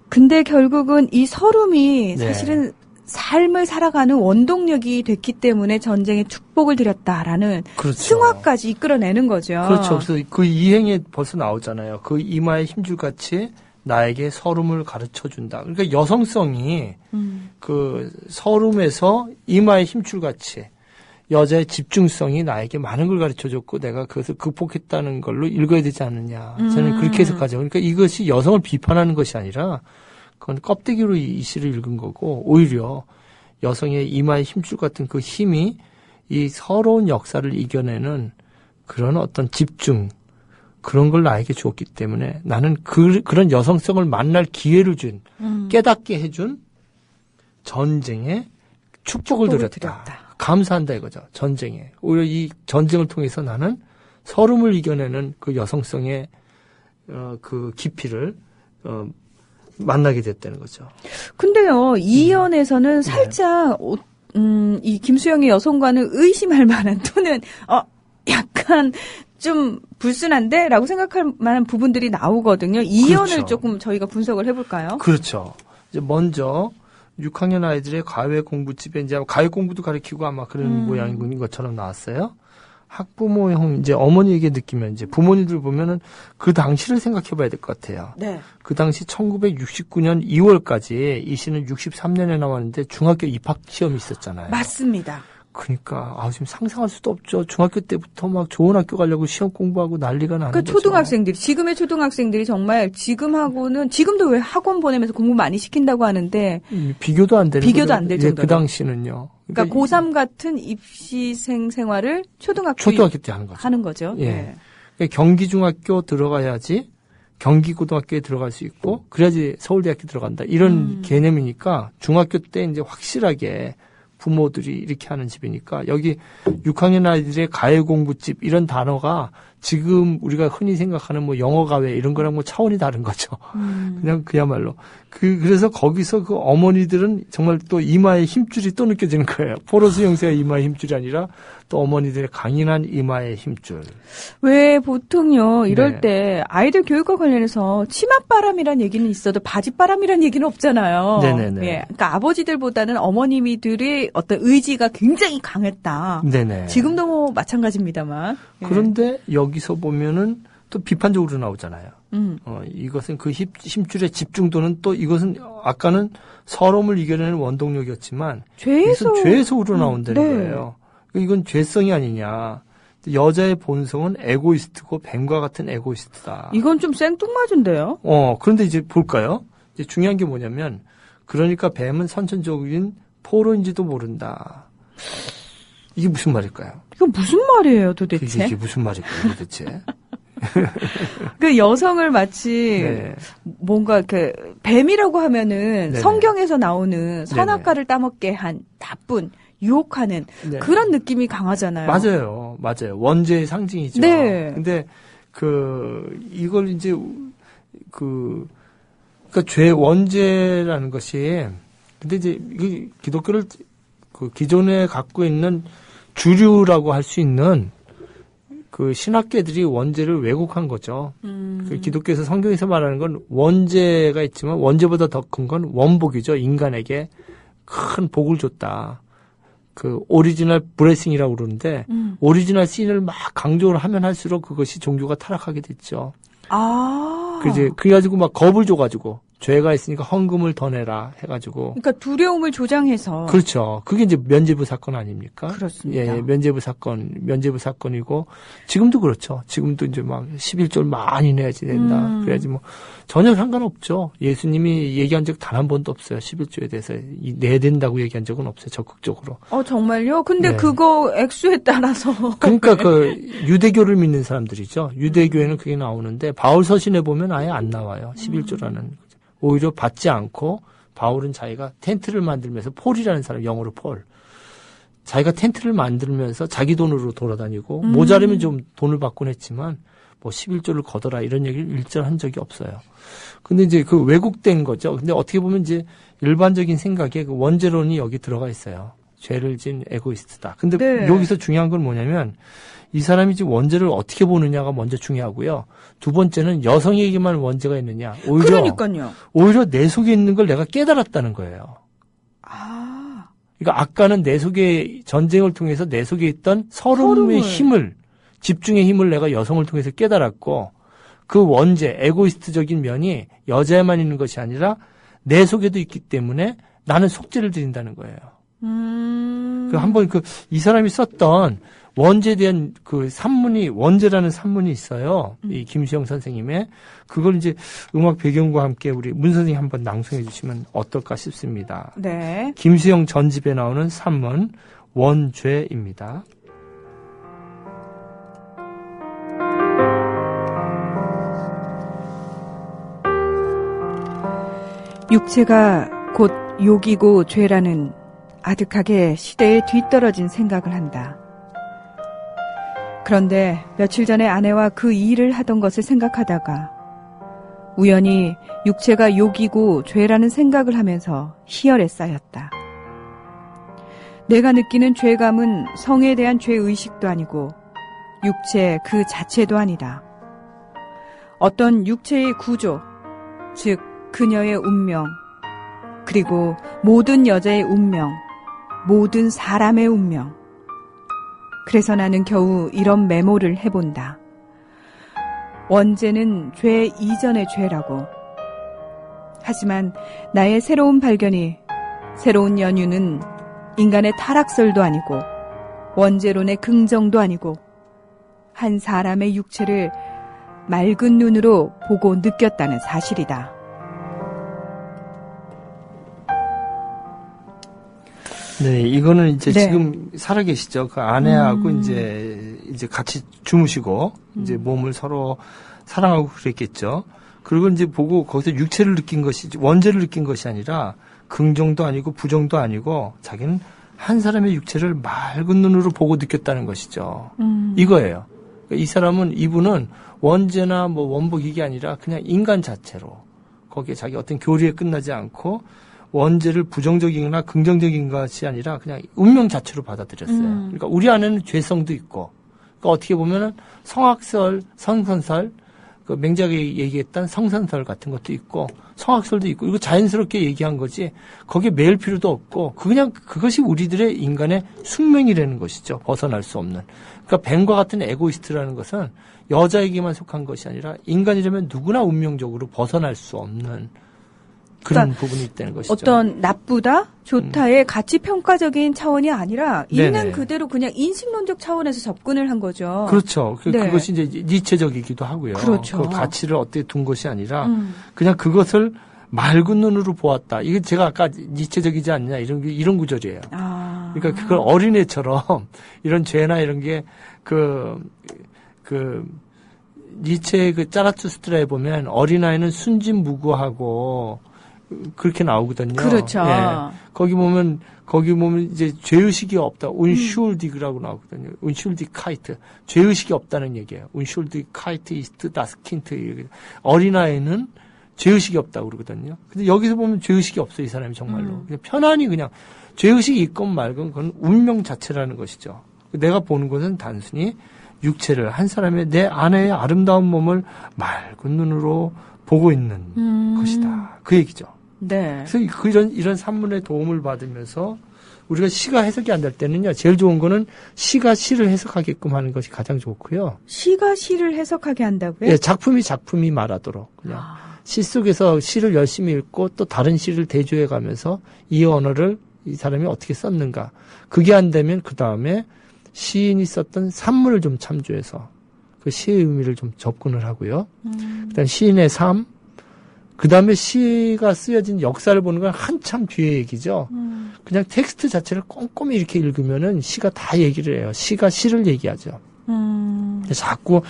Speaker 2: 근데 결국은 이 서름이
Speaker 3: 네.
Speaker 2: 사실은 삶을 살아가는 원동력이 됐기 때문에 전쟁에 축복을 드렸다라는
Speaker 3: 그렇죠.
Speaker 2: 승화까지 이끌어내는 거죠.
Speaker 3: 그렇죠. 그래서 그 이행에 벌써 나오잖아요. 그 이마의 힘줄같이 나에게 서름을 가르쳐준다. 그러니까 여성성이 그 서름에서 이마의 힘줄같이 여자의 집중성이 나에게 많은 걸 가르쳐줬고 내가 그것을 극복했다는 걸로 읽어야 되지 않느냐. 저는 그렇게 해석하죠. 그러니까 이것이 여성을 비판하는 것이 아니라 그건 껍데기로 이 시를 읽은 거고 오히려 여성의 이마의 힘줄 같은 그 힘이 이 서러운 역사를 이겨내는 그런 어떤 집중 그런 걸 나에게 주었기 때문에 나는 그런 여성성을 만날 기회를 준 깨닫게 해준 전쟁에 축복을 드렸다. 감사한다 이거죠. 전쟁에. 오히려 이 전쟁을 통해서 나는 서름을 이겨내는 그 여성성의 그 깊이를 만나게 됐다는 거죠.
Speaker 2: 근데요, 이 연에서는 살짝 이 김수영의 여성과는 의심할 만한 또는 약간 좀 불순한데? 라고 생각할 만한 부분들이 나오거든요. 이연을
Speaker 3: 그렇죠.
Speaker 2: 조금 저희가 분석을 해볼까요?
Speaker 3: 그렇죠. 이제 먼저 6학년 아이들의 과외 공부집에 이제 과외 공부도 가르치고 아마 그런 모양인 것처럼 나왔어요. 학부모형 이제 어머니에게 느끼면 이제 부모님들 보면은 그 당시를 생각해 봐야 될 것 같아요.
Speaker 2: 네.
Speaker 3: 그 당시 1969년 2월까지 이 씨는 63년에 나왔는데 중학교 입학 시험이 있었잖아요.
Speaker 2: 맞습니다.
Speaker 3: 그러니까 지금 상상할 수도 없죠. 중학교 때부터 막 좋은 학교 가려고 시험 공부하고 난리가 나는
Speaker 2: 그
Speaker 3: 거죠.
Speaker 2: 초등학생들이 지금의 초등학생들이 정말 지금도 왜 학원 보내면서 공부 많이 시킨다고 하는데
Speaker 3: 비교도 안 되는
Speaker 2: 비교도
Speaker 3: 거죠.
Speaker 2: 안 될
Speaker 3: 예,
Speaker 2: 정도로.
Speaker 3: 그 당시는요.
Speaker 2: 그러니까 고3 같은 입시생 생활을 초등학교
Speaker 3: 때 하는 거죠.
Speaker 2: 하는 거죠.
Speaker 3: 예.
Speaker 2: 네.
Speaker 3: 그러니까 경기중학교 들어가야지 경기고등학교에 들어갈 수 있고 그래야지 서울대학교 들어간다. 이런 개념이니까 중학교 때 이제 확실하게 부모들이 이렇게 하는 집이니까 여기 6학년 아이들의 가외 공부집 이런 단어가 지금 우리가 흔히 생각하는 뭐 영어 가외 이런 거랑 뭐 차원이 다른 거죠. 그냥 그야말로. 그래서 거기서 그 어머니들은 정말 또 이마에 힘줄이 또 느껴지는 거예요. 포로수 형제가 이마에 힘줄이 아니라 또 어머니들의 강인한 이마에 힘줄.
Speaker 2: 왜 보통요 이럴
Speaker 3: 네.
Speaker 2: 때 아이들 교육과 관련해서 치맛바람이란 얘기는 있어도 바짓바람이란 얘기는 없잖아요.
Speaker 3: 네네네.
Speaker 2: 예, 그러니까 아버지들보다는 어머님들의 어떤 의지가 굉장히 강했다.
Speaker 3: 네네.
Speaker 2: 지금도 뭐 마찬가지입니다만. 예.
Speaker 3: 그런데 여기서 보면은 또 비판적으로 나오잖아요.
Speaker 2: 음.
Speaker 3: 이것은 그 힘줄의 집중도는 또 이것은 아까는 서러움을 이겨내는 원동력이었지만
Speaker 2: 죄에서
Speaker 3: 이것은 죄에서 우러나온다는
Speaker 2: 네.
Speaker 3: 거예요. 이건 죄성이 아니냐. 여자의 본성은 에고이스트고 뱀과 같은 에고이스트다.
Speaker 2: 이건 좀 생뚱맞은데요.
Speaker 3: 그런데 이제 볼까요? 이제 중요한 게 뭐냐면 그러니까 뱀은 선천적인 포로인지도 모른다. 이게 무슨 말일까요?
Speaker 2: 이건 무슨 말이에요, 도대체?
Speaker 3: 이게 무슨 말일까요, 도대체?
Speaker 2: 그 여성을 마치
Speaker 3: 네.
Speaker 2: 뭔가 그 뱀이라고 하면은
Speaker 3: 네네.
Speaker 2: 성경에서 나오는 선악과를 따먹게 한 나쁜 유혹하는
Speaker 3: 네.
Speaker 2: 그런 느낌이 강하잖아요.
Speaker 3: 맞아요. 원죄의 상징이죠.
Speaker 2: 네.
Speaker 3: 근데 이걸 이제 그러니까 원죄라는 것이 근데 이제 이 기독교를 그 기존에 갖고 있는 주류라고 할 수 있는 그 신학계들이 원죄를 왜곡한 거죠. 그 기독교에서 성경에서 말하는 건 원죄가 있지만 원죄보다 더 큰 건 원복이죠. 인간에게 큰 복을 줬다. 그 오리지널 브레싱이라고 그러는데 오리지널 씬을 막 강조를 하면 할수록 그것이 종교가 타락하게 됐죠. 그래가지고 막 겁을 줘가지고 죄가 있으니까 헌금을 더 내라 해가지고.
Speaker 2: 그러니까 두려움을 조장해서.
Speaker 3: 그렇죠. 그게 이제 면죄부 사건 아닙니까?
Speaker 2: 그렇습니다.
Speaker 3: 예, 면죄부 사건이고 지금도 그렇죠. 지금도 이제 막 11조를 많이 내야지 된다. 그래야지 뭐 전혀 상관없죠. 예수님이 얘기한 적 단 한 번도 없어요. 11조에 대해서 내야 된다고 얘기한 적은 없어요. 적극적으로.
Speaker 2: 정말요? 근데
Speaker 3: 네.
Speaker 2: 그거 액수에 따라서.
Speaker 3: 그러니까 그 유대교를 믿는 사람들이죠. 유대교에는 그게 나오는데 바울 서신에 보면 아예 안 나와요. 11조라는. 오히려 받지 않고 바울은 자기가 텐트를 만들면서 폴이라는 사람, 영어로 폴. 자기가 텐트를 만들면서 자기 돈으로 돌아다니고 모자르면 좀 돈을 받곤 했지만 뭐 11조를 걷어라 이런 얘기를 일절 한 적이 없어요. 근데 이제 그 왜곡된 거죠. 근데 어떻게 보면 이제 일반적인 생각에 그 원죄론이 여기 들어가 있어요. 죄를 진 에고이스트다. 근데
Speaker 2: 네.
Speaker 3: 여기서 중요한 건 뭐냐면 이 사람이 지금 원죄를 어떻게 보느냐가 먼저 중요하고요. 두 번째는 여성에게만 원죄가 있느냐.
Speaker 2: 그러니까요.
Speaker 3: 오히려 내 속에 있는 걸 내가 깨달았다는 거예요. 그러니까 아까는 내 속에 전쟁을 통해서 내 속에 있던 서름의 힘을 집중의 힘을 내가 여성을 통해서 깨달았고 그 원죄 에고이스트적인 면이 여자에만 있는 것이 아니라 내 속에도 있기 때문에 나는 속죄를 드린다는 거예요. 그 한번 이 사람이 썼던 원죄에 대한 그 산문이 원죄라는 산문이 있어요. 이 김수영 선생님의 그걸 이제 음악 배경과 함께 우리 문 선생님 한번 낭송해 주시면 어떨까 싶습니다.
Speaker 2: 네.
Speaker 3: 김수영 전집에 나오는 산문 원죄입니다.
Speaker 2: 육체가 곧 욕이고 죄라는 아득하게 시대에 뒤떨어진 생각을 한다. 그런데 며칠 전에 아내와 그 일을 하던 것을 생각하다가 우연히 육체가 욕이고 죄라는 생각을 하면서 희열에 쌓였다. 내가 느끼는 죄감은 성에 대한 죄의식도 아니고 육체 그 자체도 아니다. 어떤 육체의 구조, 즉 그녀의 운명, 그리고 모든 여자의 운명, 모든 사람의 운명. 그래서 나는 겨우 이런 메모를 해본다. 원죄는 죄 이전의 죄라고. 하지만 나의 새로운 발견이, 새로운 연유는 인간의 타락설도 아니고 원죄론의 긍정도 아니고 한 사람의 육체를 맑은 눈으로 보고 느꼈다는 사실이다.
Speaker 3: 네, 이거는 이제
Speaker 2: 네.
Speaker 3: 지금 살아계시죠. 그 아내하고 이제 같이 주무시고, 이제 몸을 서로 사랑하고 그랬겠죠. 그리고 이제 보고 거기서 육체를 느낀 것이, 원죄를 느낀 것이 아니라 긍정도 아니고 부정도 아니고 자기는 한 사람의 육체를 맑은 눈으로 보고 느꼈다는 것이죠. 이거예요. 이 사람은, 이분은 원죄나 뭐 원복이게 아니라 그냥 인간 자체로 거기에 자기 어떤 교리에 끝나지 않고 원죄를 부정적이거나 긍정적인 것이 아니라 그냥 운명 자체로 받아들였어요. 그러니까 우리 안에는 죄성도 있고, 그러니까 어떻게 보면은 성악설, 성선설, 그 맹자가 얘기했던 성선설 같은 것도 있고, 성악설도 있고, 이거 자연스럽게 얘기한 거지, 거기에 매일 필요도 없고, 그냥 그것이 우리들의 인간의 숙명이라는 것이죠. 벗어날 수 없는. 그러니까 뱀과 같은 에고이스트라는 것은 여자에게만 속한 것이 아니라 인간이라면 누구나 운명적으로 벗어날 수 없는 그런
Speaker 2: 그러니까
Speaker 3: 부분이 있다는 것이죠.
Speaker 2: 어떤 나쁘다, 좋다의 가치 평가적인 차원이 아니라 있는
Speaker 3: 네네.
Speaker 2: 그대로 그냥 인식론적 차원에서 접근을 한 거죠.
Speaker 3: 그렇죠.
Speaker 2: 네.
Speaker 3: 그것이 이제 니체적이기도 하고요.
Speaker 2: 그렇죠.
Speaker 3: 그 가치를 어떻게 둔 것이 아니라 그냥 그것을 맑은 눈으로 보았다. 이게 제가 아까 니체적이지 않냐 이런 구절이에요.
Speaker 2: 아.
Speaker 3: 그러니까 그걸 어린애처럼 이런 죄나 이런 게 니체의 그 짜라투스트라에 보면 어린아이는 순진무구하고 그렇게 나오거든요.
Speaker 2: 그렇죠.
Speaker 3: 예. 거기 보면 이제 죄의식이 없다. 운슐디그라고 나오거든요. 운슐디카이트. 죄의식이 없다는 얘기예요. 운슐디카이트 이스트 다스킨트. 어린아이는 죄의식이 없다고 그러거든요. 근데 여기서 보면 죄의식이 없어요. 이 사람이 정말로. 그냥 편안히 그냥 죄의식이 있건 말건 그건 운명 자체라는 것이죠. 내가 보는 것은 단순히 육체를 한 사람의 내 아내의 아름다운 몸을 맑은 눈으로 보고 있는 것이다. 그 얘기죠.
Speaker 2: 네.
Speaker 3: 그래서 이런 산문의 도움을 받으면서 우리가 시가 해석이 안 될 때는요. 제일 좋은 거는 시가 시를 해석하게끔 하는 것이 가장 좋고요.
Speaker 2: 시가 시를 해석하게 한다고요?
Speaker 3: 예, 작품이 말하도록 그냥 시 속에서 시를 열심히 읽고 또 다른 시를 대조해 가면서 이 언어를 이 사람이 어떻게 썼는가. 그게 안 되면 그 다음에 시인이 썼던 산문을 좀 참조해서 그 시의 의미를 좀 접근을 하고요. 그다음 시인의 삶, 그다음에 시가 쓰여진 역사를 보는 건 한참 뒤의 얘기죠. 그냥 텍스트 자체를 꼼꼼히 이렇게 읽으면은 시가 다 얘기를 해요. 시가 시를 얘기하죠. 자꾸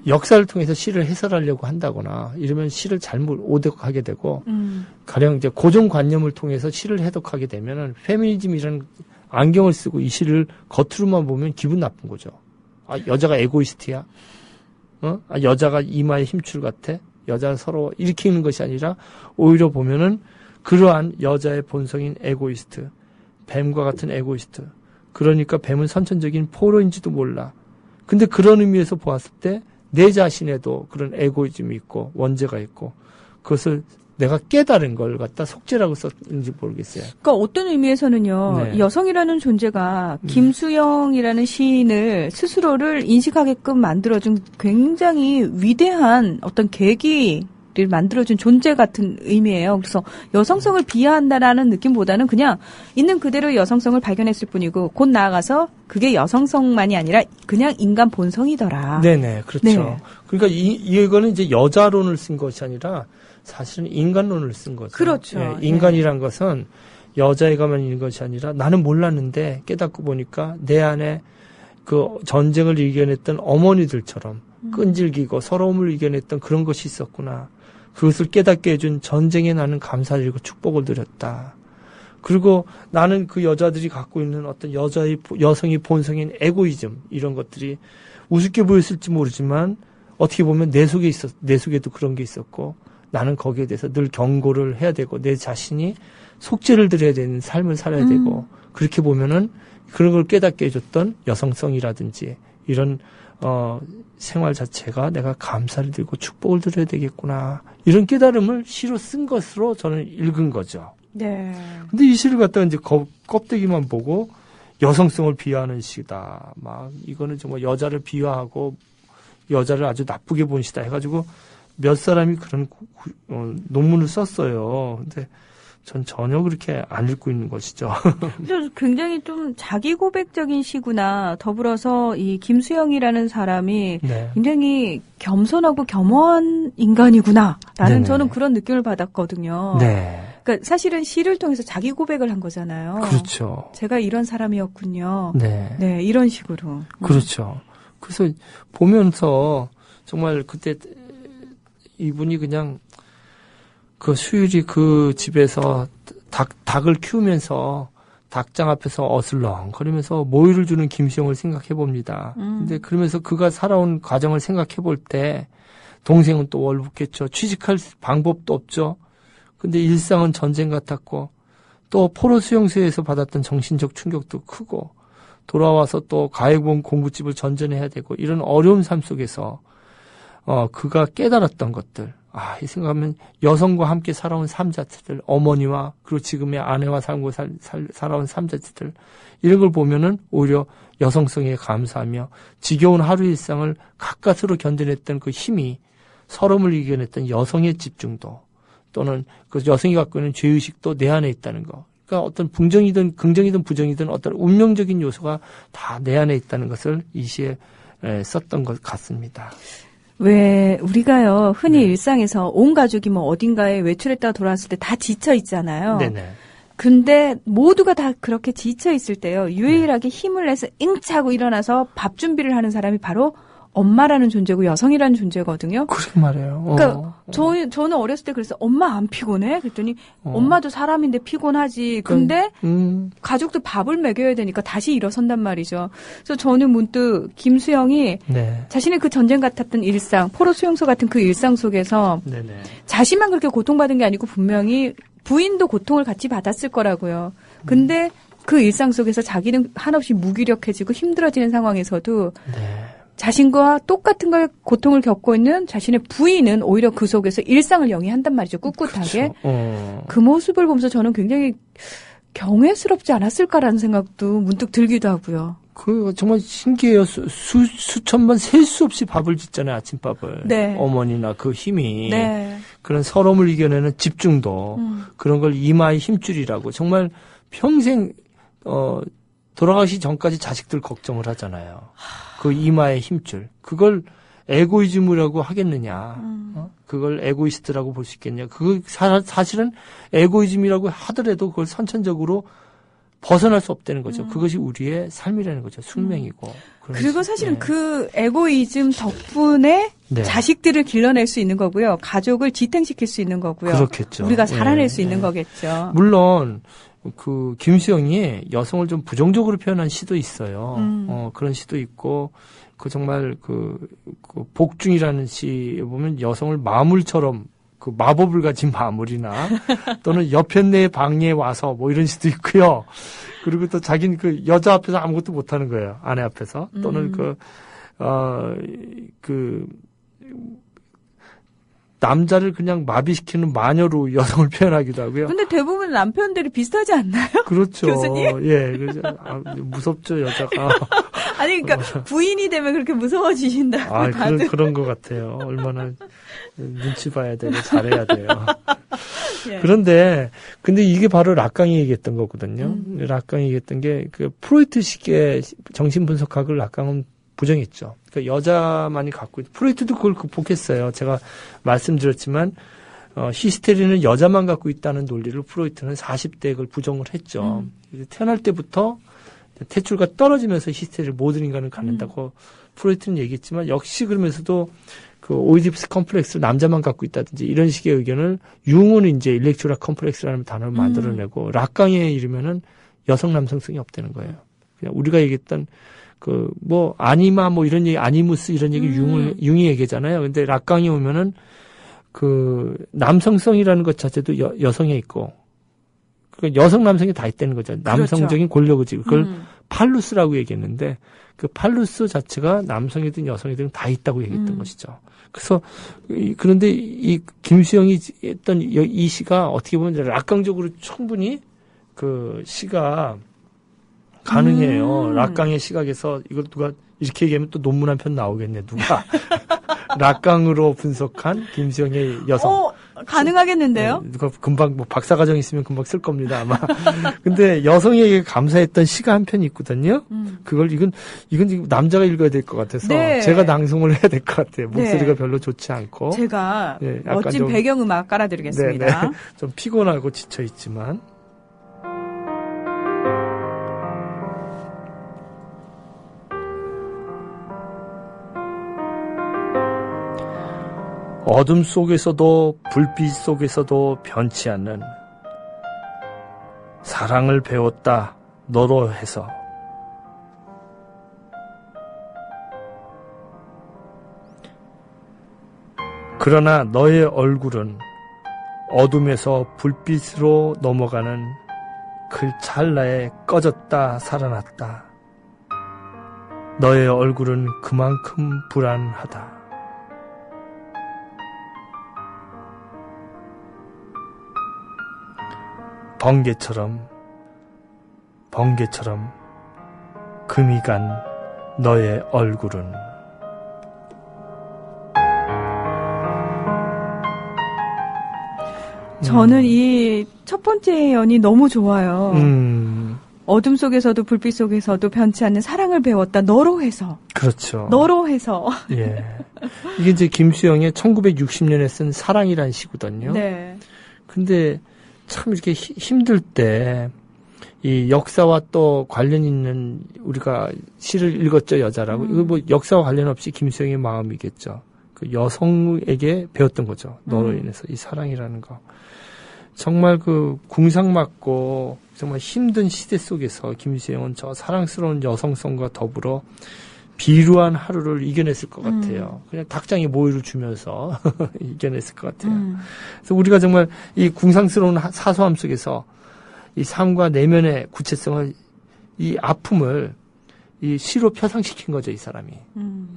Speaker 3: 역사를 통해서 시를 해설하려고 한다거나 이러면 시를 잘못 오독하게 되고 가령 이제 고정관념을 통해서 시를 해독하게 되면은 페미니즘이라는 안경을 쓰고 이 시를 겉으로만 보면 기분 나쁜 거죠. 아, 여자가 에고이스트야? 아, 여자가 이마에 힘줄 같아? 여자가 서로 이렇게 읽는 것이 아니라 오히려 보면은 그러한 여자의 본성인 에고이스트, 뱀과 같은 에고이스트. 그러니까 뱀은 선천적인 포로인지도 몰라. 근데 그런 의미에서 보았을 때 내 자신에도 그런 에고이즘이 있고 원죄가 있고 그것을 내가 깨달은 걸 갖다 속죄라고 썼는지 모르겠어요.
Speaker 2: 그러니까 어떤 의미에서는요.
Speaker 3: 네.
Speaker 2: 여성이라는 존재가 김수영이라는 시인을 스스로를 인식하게끔 만들어준 굉장히 위대한 어떤 계기를 만들어준 존재 같은 의미예요. 그래서 여성성을 비하한다라는 느낌보다는 그냥 있는 그대로 여성성을 발견했을 뿐이고 곧 나아가서 그게 여성성만이 아니라 그냥 인간 본성이더라.
Speaker 3: 네네, 그렇죠.
Speaker 2: 네.
Speaker 3: 그러니까 이거는 이제 여자론을 쓴 것이 아니라 사실은 인간론을 쓴 거죠.
Speaker 2: 그렇죠.
Speaker 3: 예, 인간이란 것은 여자애가만 있는 것이 아니라 나는 몰랐는데 깨닫고 보니까 내 안에 그 전쟁을 이겨냈던 어머니들처럼 끈질기고 서러움을 이겨냈던 그런 것이 있었구나. 그것을 깨닫게 해준 전쟁에 나는 감사드리고 축복을 드렸다. 그리고 나는 그 여자들이 갖고 있는 어떤 여성의 본성인 에고이즘 이런 것들이 우습게 보였을지 모르지만 어떻게 보면 내 속에도 그런 게 있었고 나는 거기에 대해서 늘 경고를 해야 되고 내 자신이 속죄를 드려야 되는 삶을 살아야 되고 그렇게 보면은 그런 걸 깨닫게 해줬던 여성성이라든지 이런 생활 자체가 내가 감사를 드리고 축복을 드려야 되겠구나. 이런 깨달음을 시로 쓴 것으로 저는 읽은 거죠.
Speaker 2: 네.
Speaker 3: 근데 이 시를 갖다가 이제 껍데기만 보고 여성성을 비하하는 시다. 막 이거는 정말 여자를 비하하고 여자를 아주 나쁘게 본 시다 해가지고 몇 사람이 그런 논문을 썼어요. 근데 전 전혀 그렇게 안 읽고 있는 것이죠.
Speaker 2: 굉장히 좀 자기 고백적인 시구나. 더불어서 이 김수영이라는 사람이
Speaker 3: 네.
Speaker 2: 굉장히 겸손하고 겸허한 인간이구나. 라는
Speaker 3: 네네.
Speaker 2: 저는 그런 느낌을 받았거든요.
Speaker 3: 네.
Speaker 2: 그러니까 사실은 시를 통해서 자기 고백을 한 거잖아요.
Speaker 3: 그렇죠.
Speaker 2: 제가 이런 사람이었군요.
Speaker 3: 네.
Speaker 2: 네, 이런 식으로.
Speaker 3: 그렇죠. 그래서 보면서 정말 그때 이분이 그냥 그 수율이 그 집에서 닭을 키우면서 닭장 앞에서 어슬렁거리면서 모유를 주는 김수영을 생각해 봅니다. 근데 그러면서 그가 살아온 과정을 생각해 볼 때 동생은 또 월북했죠. 취직할 방법도 없죠. 근데 일상은 전쟁 같았고 또 포로 수용소에서 받았던 정신적 충격도 크고 돌아와서 또 가해본 공부집을 전전해야 되고 이런 어려운 삶 속에서 그가 깨달았던 것들. 이 생각하면 여성과 함께 살아온 삶 자체들, 어머니와 그리고 지금의 아내와 살고 살아온 삶 자체들 이런 걸 보면은 오히려 여성성에 감사하며 지겨운 하루 일상을 가까스로 견뎌냈던 그 힘이 서름을 이겨냈던 여성의 집중도 또는 그 여성이 갖고 있는 죄의식도 내 안에 있다는 거. 그러니까 어떤 긍정이든 긍정이든 부정이든 어떤 운명적인 요소가 다 내 안에 있다는 것을 이 시에 썼던 것 같습니다.
Speaker 2: 왜 우리가요 흔히
Speaker 3: 네.
Speaker 2: 일상에서 온 가족이 뭐 어딘가에 외출했다가 돌아왔을 때 다 지쳐 있잖아요.
Speaker 3: 네네.
Speaker 2: 근데 모두가 다 그렇게 지쳐 있을 때요 유일하게 힘을 내서 잉차고 일어나서 밥 준비를 하는 사람이 바로 엄마라는 존재고 여성이라는 존재거든요.
Speaker 3: 그렇게 말해요.
Speaker 2: 그러니까 저는 어렸을 때 그래서 엄마 안 피곤해? 그랬더니 엄마도 사람인데 피곤하지. 근데 가족도 밥을 먹여야 되니까 다시 일어선단 말이죠. 그래서 저는 문득 김수영이
Speaker 3: 네.
Speaker 2: 자신의 그 전쟁 같았던 일상, 포로 수용소 같은 그 일상 속에서
Speaker 3: 네네.
Speaker 2: 자신만 그렇게 고통받은 게 아니고 분명히 부인도 고통을 같이 받았을 거라고요. 근데 그 일상 속에서 자기는 한없이 무기력해지고 힘들어지는 상황에서도
Speaker 3: 네.
Speaker 2: 자신과 똑같은 걸 고통을 겪고 있는 자신의 부인은 오히려 그 속에서 일상을 영위한단 말이죠. 꿋꿋하게.
Speaker 3: 그렇죠.
Speaker 2: 그 모습을 보면서 저는 굉장히 경외스럽지 않았을까라는 생각도 문득 들기도 하고요.
Speaker 3: 그 정말 신기해요. 수천 번 셀 수 없이 밥을 짓잖아요. 아침밥을.
Speaker 2: 네.
Speaker 3: 어머니나 그 힘이.
Speaker 2: 네.
Speaker 3: 그런 서러움을 이겨내는 집중도 그런 걸 이마의 힘줄이라고 정말 평생 돌아가시 전까지 자식들 걱정을 하잖아요. 그 이마의 힘줄. 그걸 에고이즘이라고 하겠느냐. 그걸 에고이스트라고 볼 수 있겠냐. 사실은 에고이즘이라고 하더라도 그걸 선천적으로 벗어날 수 없다는 거죠. 그것이 우리의 삶이라는 거죠. 숙명이고.
Speaker 2: 그리고 사실은 그 에고이즘 덕분에
Speaker 3: 네.
Speaker 2: 자식들을 길러낼 수 있는 거고요. 가족을 지탱시킬 수 있는 거고요.
Speaker 3: 그렇겠죠.
Speaker 2: 우리가 살아낼 수
Speaker 3: 네.
Speaker 2: 있는 거겠죠.
Speaker 3: 물론 그 김수영이 여성을 좀 부정적으로 표현한 시도 있어요. 그런 시도 있고 그 정말 그 복중이라는 시에 보면 여성을 마물처럼 그 마법을 가진 마물이나 또는 여편네 방에 와서 뭐 이런 시도 있고요. 그리고 또 자기는 그 여자 앞에서 아무것도 못하는 거예요. 아내 앞에서 또는 남자를 그냥 마비시키는 마녀로 여성을 표현하기도 하고요.
Speaker 2: 근데 대부분 남편들이 비슷하지 않나요?
Speaker 3: 그렇죠.
Speaker 2: 교수님?
Speaker 3: 예, 그래서 무섭죠 여자가.
Speaker 2: 아니 그러니까 부인이 되면 그렇게 무서워지신다고 다들.
Speaker 3: 그런 것 같아요. 얼마나 눈치 봐야 되고 잘해야 돼요.
Speaker 2: 예.
Speaker 3: 근데 이게 바로 락강이 얘기했던 거거든요. 락강이 얘기했던 게 그 프로이트식의 정신분석학을 락강은 부정했죠. 그러니까 여자만이 갖고 프로이트도 그걸 극복했어요. 제가 말씀드렸지만 히스테리는 여자만 갖고 있다는 논리를 프로이트는 40대에 그걸 부정을 했죠. 태어날 때부터 태출과 떨어지면서 히스테리를 모든 인간을 갖는다고 프로이트는 얘기했지만 역시 그러면서도 그 오이디푸스 컴플렉스를 남자만 갖고 있다든지 이런 식의 의견을 융은 이제 일렉트라 컴플렉스라는 단어를 만들어내고 락강에 이르면은 여성 남성성이 없다는 거예요. 그냥 우리가 얘기했던 아니마 이런 얘기, 아니무스 이런 얘기 융이 얘기잖아요. 근데 락강이 오면은 그 남성성이라는 것 자체도 여성에 있고, 그러니까 여성 남성이 다 있다는 거죠. 남성적인 권력의지. 그걸 팔루스라고 얘기했는데 그 팔루스 자체가 남성이든 여성이든 다 있다고 얘기했던 것이죠. 그래서 그런데 이 김수영이 했던 이 시가 어떻게 보면 락강적으로 충분히 그 시가 가능해요. 락강의 시각에서 이걸 누가 이렇게 얘기하면 또 논문 한 편 나오겠네. 누가 락강으로 분석한 김수영의 여성.
Speaker 2: 가능하겠는데요?
Speaker 3: 네, 누가 금방 뭐 박사과정 있으면 금방 쓸 겁니다 아마. 근데 여성에게 감사했던 시가 한 편이 있거든요. 그걸 이건 지금 남자가 읽어야 될 것 같아서
Speaker 2: 네.
Speaker 3: 제가 낭송을 해야 될 것 같아요. 목소리가
Speaker 2: 네.
Speaker 3: 별로 좋지 않고.
Speaker 2: 제가
Speaker 3: 네, 약간
Speaker 2: 멋진
Speaker 3: 좀,
Speaker 2: 배경음악 깔아드리겠습니다.
Speaker 3: 네. 좀 피곤하고 지쳐 있지만. 어둠 속에서도 불빛 속에서도 변치 않는 사랑을 배웠다 너로 해서 그러나 너의 얼굴은 어둠에서 불빛으로 넘어가는 그 찰나에 꺼졌다 살아났다. 너의 얼굴은 그만큼 불안하다. 번개처럼 금이 간 너의 얼굴은
Speaker 2: 저는 이 첫 번째 연이 너무 좋아요. 어둠 속에서도 불빛 속에서도 변치 않는 사랑을 배웠다. 너로 해서.
Speaker 3: 그렇죠.
Speaker 2: 너로 해서.
Speaker 3: 예. 이게 이제 김수영의 1960년에 쓴 사랑이란 시거든요.
Speaker 2: 네.
Speaker 3: 근데 참 이렇게 힘들 때 이 역사와 또 관련 있는 우리가 시를 읽었죠, 여자라고. 이거 뭐 역사와 관련 없이 김수영의 마음이겠죠. 그 여성에게 배웠던 거죠. 너로 인해서 이 사랑이라는 거. 정말 그 궁상맞고 정말 힘든 시대 속에서 김수영은 저 사랑스러운 여성성과 더불어 비루한 하루를 이겨냈을 것 같아요. 그냥 닭장에 모이를 주면서 이겨냈을 것 같아요. 그래서 우리가 정말 이 궁상스러운 사소함 속에서 이 삶과 내면의 구체성을, 이 아픔을 이 시로 표상시킨 거죠, 이 사람이.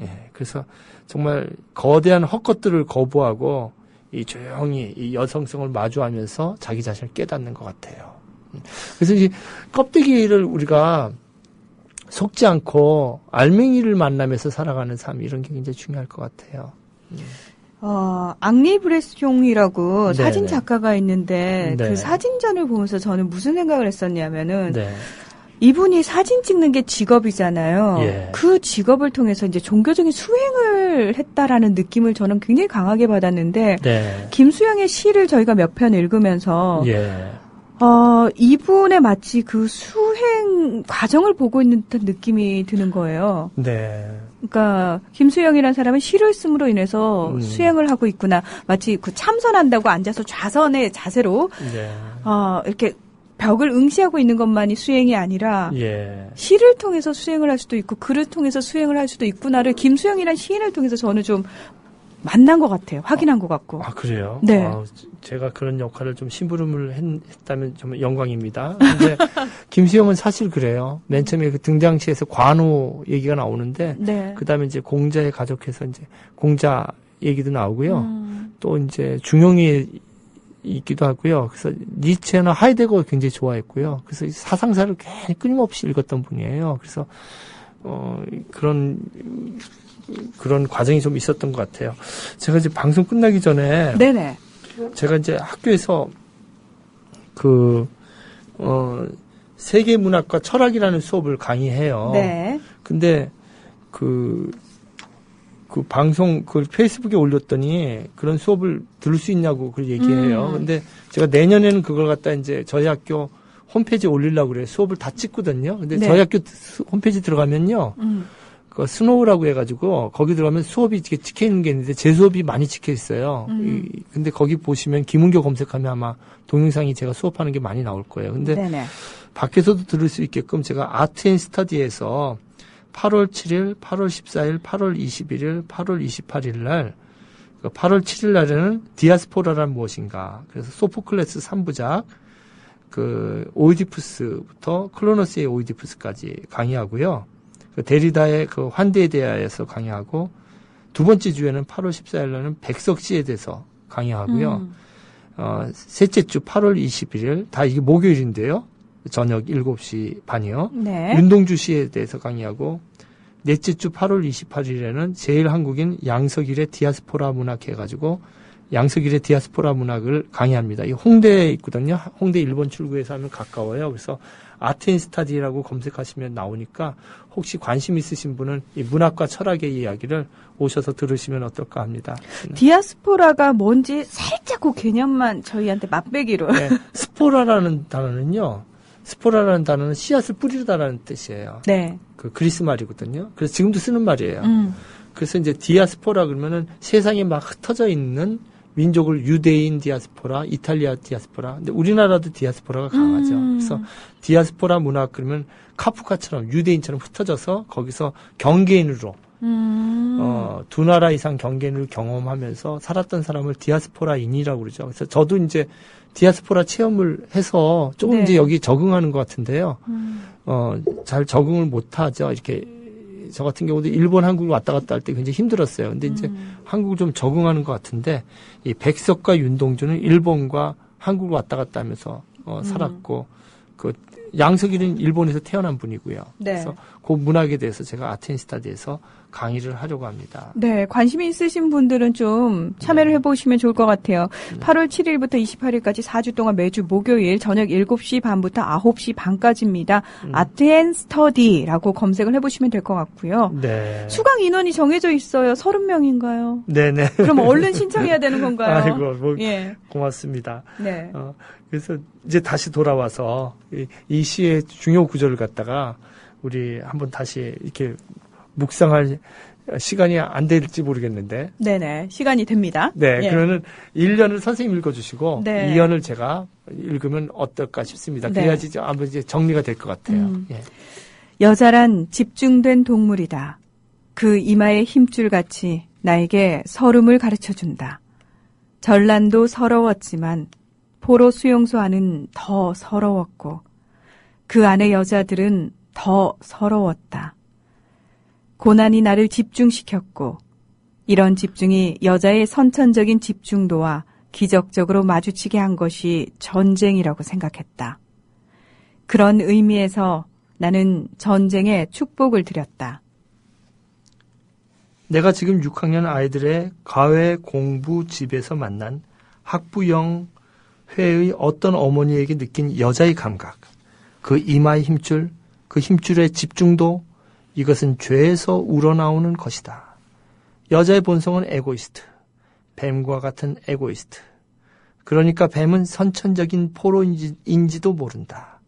Speaker 3: 예, 그래서 정말 거대한 헛것들을 거부하고 이 조용히 이 여성성을 마주하면서 자기 자신을 깨닫는 것 같아요. 그래서 이 껍데기를 우리가 속지 않고 알맹이를 만나면서 살아가는 삶, 이런 게 굉장히 중요할 것 같아요.
Speaker 2: 앙리 브레숑이라고
Speaker 3: 네네.
Speaker 2: 사진 작가가 있는데
Speaker 3: 네.
Speaker 2: 그 사진전을 보면서 저는 무슨 생각을 했었냐면은
Speaker 3: 네.
Speaker 2: 이분이 사진 찍는 게 직업이잖아요.
Speaker 3: 예.
Speaker 2: 그 직업을 통해서 이제 종교적인 수행을 했다라는 느낌을 저는 굉장히 강하게 받았는데
Speaker 3: 네.
Speaker 2: 김수영의 시를 저희가 몇 편 읽으면서
Speaker 3: 예.
Speaker 2: 이분의 마치 그 수행 과정을 보고 있는 듯한 느낌이 드는 거예요.
Speaker 3: 네.
Speaker 2: 그러니까 김수영이라는 사람은 시를 씀으로 인해서 수행을 하고 있구나. 마치 그 참선한다고 앉아서 좌선의 자세로
Speaker 3: 네.
Speaker 2: 이렇게 벽을 응시하고 있는 것만이 수행이 아니라
Speaker 3: 예.
Speaker 2: 시를 통해서 수행을 할 수도 있고 글을 통해서 수행을 할 수도 있구나를 김수영이라는 시인을 통해서 저는 좀 만난 것 같아요. 확인한 것 같고.
Speaker 3: 아, 그래요?
Speaker 2: 네.
Speaker 3: 제가 그런 역할을 좀 심부름을 했다면 정말 영광입니다. 근데 김수영은 사실 그래요. 맨 처음에 그 등장시에서 관우 얘기가 나오는데
Speaker 2: 네.
Speaker 3: 그다음에 이제 공자에 가족해서 이제 공자 얘기도 나오고요. 또 이제 중용이 있기도 하고요. 그래서 니체나 하이데거 굉장히 좋아했고요. 그래서 이 사상사를 굉장히 끊임없이 읽었던 분이에요. 그래서 그런 과정이 좀 있었던 것 같아요. 제가 이제 방송 끝나기 전에
Speaker 2: 네네.
Speaker 3: 제가 이제 학교에서 세계문학과 철학이라는 수업을 강의해요.
Speaker 2: 네.
Speaker 3: 근데 그 방송 페이스북에 올렸더니 그런 수업을 들을 수 있냐고 그걸 얘기해요. 근데 제가 내년에는 그걸 갖다 이제 저희 학교 홈페이지에 올리려고 그래요. 수업을 다 찍거든요. 근데
Speaker 2: 네.
Speaker 3: 저희 학교 홈페이지 들어가면요. 그 스노우라고 해가지고 거기 들어가면 수업이 이렇게 찍혀 있는 게 있는데 제 수업이 많이 찍혀 있어요. 근데 거기 보시면 김은교 검색하면 아마 동영상이 제가 수업하는 게 많이 나올 거예요. 근데
Speaker 2: 네네.
Speaker 3: 밖에서도 들을 수 있게끔 제가 아트 앤 스터디에서 8월 7일, 8월 14일, 8월 21일, 8월 28일 날 8월 7일 날에는 디아스포라란 무엇인가. 그래서 소포클레스 3부작, 그 오이디푸스부터 클로노스의 오이디푸스까지 강의하고요. 그 데리다의 그 환대에 대하여서 강의하고 두 번째 주에는 8월 14일 날은 백석시에 대해서 강의하고요. 셋째 주 8월 21일 다 이게 목요일인데요. 저녁 7시 반이요.
Speaker 2: 네.
Speaker 3: 윤동주 시에 대해서 강의하고 넷째 주 8월 28일에는 제일 한국인 양석일의 디아스포라 문학 해가지고 양석일의 디아스포라 문학을 강의합니다. 이 홍대에 있거든요. 홍대 1번 출구에서 하면 가까워요. 그래서 아테인 스타디라고 검색하시면 나오니까 혹시 관심 있으신 분은 이 문학과 철학의 이야기를 오셔서 들으시면 어떨까 합니다.
Speaker 2: 디아스포라가 뭔지 살짝 그 개념만 저희한테 맛배기로.
Speaker 3: 네, 스포라라는 단어는요. 스포라라는 단어는 씨앗을 뿌리다라는 뜻이에요.
Speaker 2: 네.
Speaker 3: 그 그리스 말이거든요. 그래서 지금도 쓰는 말이에요. 그래서 이제 디아스포라 그러면은 세상에 막 흩어져 있는 민족을 유대인 디아스포라, 이탈리아 디아스포라. 근데 우리나라도 디아스포라가 강하죠. 그래서 디아스포라 문학 그러면 카프카처럼 유대인처럼 흩어져서 거기서 경계인으로 두 나라 이상 경계인을 경험하면서 살았던 사람을 디아스포라인이라고 그러죠. 그래서 저도 이제 디아스포라 체험을 해서 조금
Speaker 2: 네.
Speaker 3: 이제 여기 적응하는 것 같은데요. 잘 적응을 못하죠. 이렇게 저 같은 경우도 일본, 한국을 왔다 갔다 할 때 굉장히 힘들었어요. 근데 이제 한국을 좀 적응하는 것 같은데 이 백석과 윤동주는 일본과 한국을 왔다 갔다 하면서 살았고 그 양석일은 일본에서 태어난 분이고요.
Speaker 2: 네.
Speaker 3: 그래서 그 문학에 대해서 제가 아테인 스타디에서 강의를 하려고 합니다.
Speaker 2: 네, 관심이 있으신 분들은 좀 참여를 해보시면 좋을 것 같아요. 8월 7일부터 28일까지 4주 동안 매주 목요일 저녁 7시 반부터 9시 반까지입니다. 아테인 스터디라고 검색을 해보시면 될 것 같고요.
Speaker 3: 네.
Speaker 2: 수강 인원이 정해져 있어요. 30명인가요?
Speaker 3: 네네.
Speaker 2: 그럼 얼른 신청해야 되는 건가요?
Speaker 3: 아이고, 뭐,
Speaker 2: 예.
Speaker 3: 고맙습니다.
Speaker 2: 네.
Speaker 3: 그래서 이제 다시 돌아와서 이 시의 중요 구절을 갖다가 우리 한번 다시 이렇게 묵상할 시간이 안 될지 모르겠는데.
Speaker 2: 네네. 시간이 됩니다.
Speaker 3: 네.
Speaker 2: 예.
Speaker 3: 그러면 1년을 선생님 읽어주시고
Speaker 2: 네.
Speaker 3: 2년을 제가 읽으면 어떨까 싶습니다.
Speaker 2: 네.
Speaker 3: 그래야지 아마 이제 정리가 될 것 같아요. 예.
Speaker 2: 여자란 집중된 동물이다. 그 이마의 힘줄같이 나에게 서름을 가르쳐준다. 전란도 서러웠지만 포로 수용소 안은 더 서러웠고 그 안의 여자들은 더 서러웠다. 고난이 나를 집중시켰고 이런 집중이 여자의 선천적인 집중도와 기적적으로 마주치게 한 것이 전쟁이라고 생각했다. 그런 의미에서 나는 전쟁에 축복을 드렸다.
Speaker 3: 내가 지금 6학년 아이들의 과외 공부 집에서 만난 학부형 회의 어떤 어머니에게 느낀 여자의 감각, 그 이마의 힘줄, 그 힘줄의 집중도, 이것은 죄에서 우러나오는 것이다. 여자의 본성은 에고이스트, 뱀과 같은 에고이스트. 그러니까 뱀은 선천적인 포로인지도 모른다.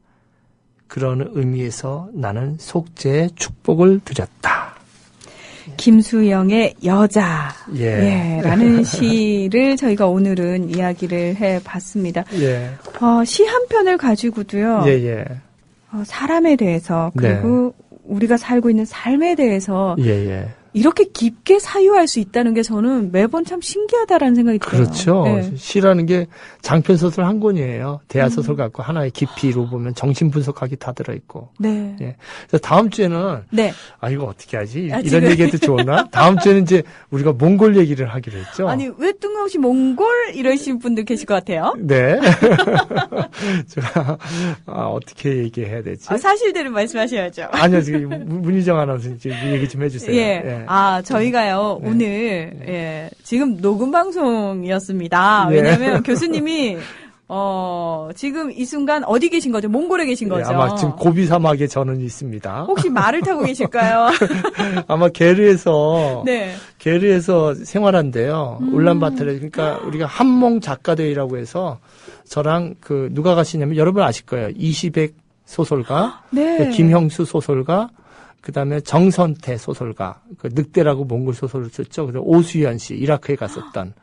Speaker 3: 그런 의미에서 나는 속죄의 축복을 드렸다.
Speaker 2: 김수영의 여자
Speaker 3: 예.
Speaker 2: 라는 시를 저희가 오늘은 이야기를 해봤습니다.
Speaker 3: 예.
Speaker 2: 시 한 편을 가지고도요.
Speaker 3: 예.
Speaker 2: 사람에 대해서 그리고 우리가 살고 있는 삶에 대해서
Speaker 3: 예.
Speaker 2: 이렇게 깊게 사유할 수 있다는 게 저는 매번 참 신기하다라는 생각이 들어요.
Speaker 3: 그렇죠.
Speaker 2: 네.
Speaker 3: 시라는 게 장편소설 한 권이에요. 대하소설 갖고 하나의 깊이로 보면 정신 분석하기 다 들어있고.
Speaker 2: 네.
Speaker 3: 예. 그래서 다음 주에는
Speaker 2: 네.
Speaker 3: 이거 어떻게 하지? 이런
Speaker 2: 지금.
Speaker 3: 얘기해도 좋나? 다음 주에는 이제 우리가 몽골 얘기를 하기로 했죠.
Speaker 2: 아니 왜 뜬금없이 몽골 이러신 분들 계실 것 같아요.
Speaker 3: 네. 제가 어떻게 얘기해야 되지?
Speaker 2: 사실대로 말씀하셔야죠.
Speaker 3: 아니요, 지금 문희정 아나운서 얘기 좀 해주세요.
Speaker 2: 예. 저희가요, 오늘, 지금 녹음 방송이었습니다.
Speaker 3: 예.
Speaker 2: 왜냐면 교수님이, 지금 이 순간 어디 계신 거죠? 몽골에 계신 거죠?
Speaker 3: 아마 지금 고비 사막에 저는 있습니다.
Speaker 2: 혹시 말을 타고 계실까요?
Speaker 3: 아마 게르에서
Speaker 2: 네.
Speaker 3: 게르에서 생활한대요. 울란바토르. 그러니까 우리가 한몽 작가대회라고 해서 저랑 누가 가시냐면 여러분 아실 거예요. 이시백 소설가,
Speaker 2: 네.
Speaker 3: 김형수 소설가, 그다음에 정선태 소설가, 늑대라고 몽골 소설을 썼죠. 그래서 오수연 씨 이라크에 갔었던.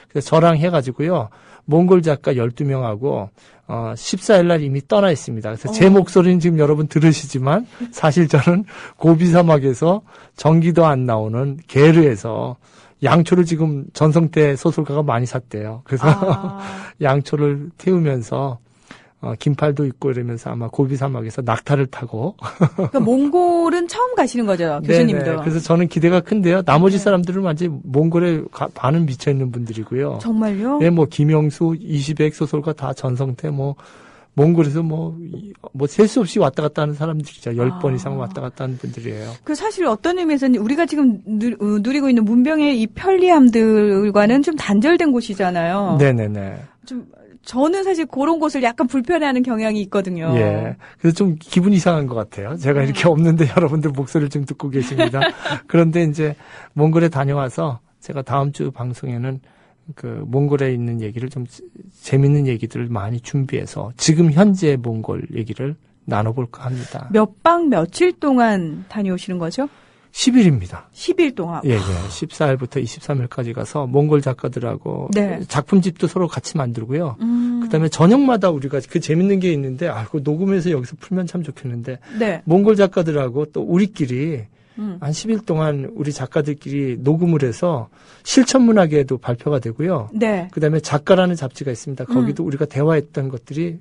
Speaker 3: 그래서 저랑 해가지고요. 몽골 작가 12명하고 14일 날 이미 떠나 있습니다. 그래서 제 목소리는 지금 여러분 들으시지만 사실 저는 고비 사막에서 전기도 안 나오는 게르에서 양초를 지금 전성태 소설가가 많이 샀대요. 그래서 양초를 태우면서 긴팔도 입고 이러면서 아마 고비 사막에서 낙타를 타고.
Speaker 2: 그러니까 몽골은 처음 가시는 거죠, 교수님도.
Speaker 3: 네네. 그래서 저는 기대가 큰데요. 나머지 사람들은 완전히 몽골에 반은 미쳐 있는 분들이고요.
Speaker 2: 정말요?
Speaker 3: 네, 뭐 김영수, 이시백 소설가 다 전성태, 몽골에서 셀 수 없이 왔다 갔다 하는 사람들이죠. 10번 이상 왔다 갔다 하는 분들이에요.
Speaker 2: 그 사실 어떤 의미에서는 우리가 지금 누리고 있는 문명의 이 편리함들과는 좀 단절된 곳이잖아요.
Speaker 3: 네네네.
Speaker 2: 저는 사실 그런 곳을 약간 불편해하는 경향이 있거든요.
Speaker 3: 예. 그래서 좀 기분이 이상한 것 같아요. 제가 이렇게 없는데 여러분들 목소리를 좀 듣고 계십니다. 그런데 이제 몽골에 다녀와서 제가 다음 주 방송에는 그 몽골에 있는 얘기를 좀 재밌는 얘기들을 많이 준비해서 지금 현재 몽골 얘기를 나눠볼까 합니다.
Speaker 2: 몇 박 며칠 동안 다녀오시는 거죠?
Speaker 3: 10일입니다.
Speaker 2: 10일 동안.
Speaker 3: 예. 14일부터 23일까지 가서 몽골 작가들하고
Speaker 2: 네.
Speaker 3: 작품집도 서로 같이 만들고요. 그다음에 저녁마다 우리가 그 재밌는 게 있는데 그거 녹음해서 여기서 풀면 참 좋겠는데
Speaker 2: 네.
Speaker 3: 몽골 작가들하고 또 우리끼리 한 10일 동안 우리 작가들끼리 녹음을 해서 실천문학에도 발표가 되고요.
Speaker 2: 네.
Speaker 3: 그다음에 작가라는 잡지가 있습니다. 거기도 우리가 대화했던 것들이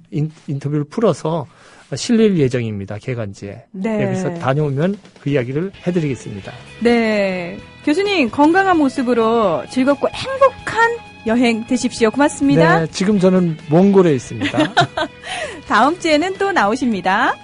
Speaker 3: 인터뷰를 풀어서 실릴 예정입니다. 개간지에.
Speaker 2: 네.
Speaker 3: 여기서 다녀오면 그 이야기를 해드리겠습니다.
Speaker 2: 네. 교수님 건강한 모습으로 즐겁고 행복한 여행 되십시오. 고맙습니다.
Speaker 3: 네, 지금 저는 몽골에 있습니다.
Speaker 2: 다음 주에는 또 나오십니다.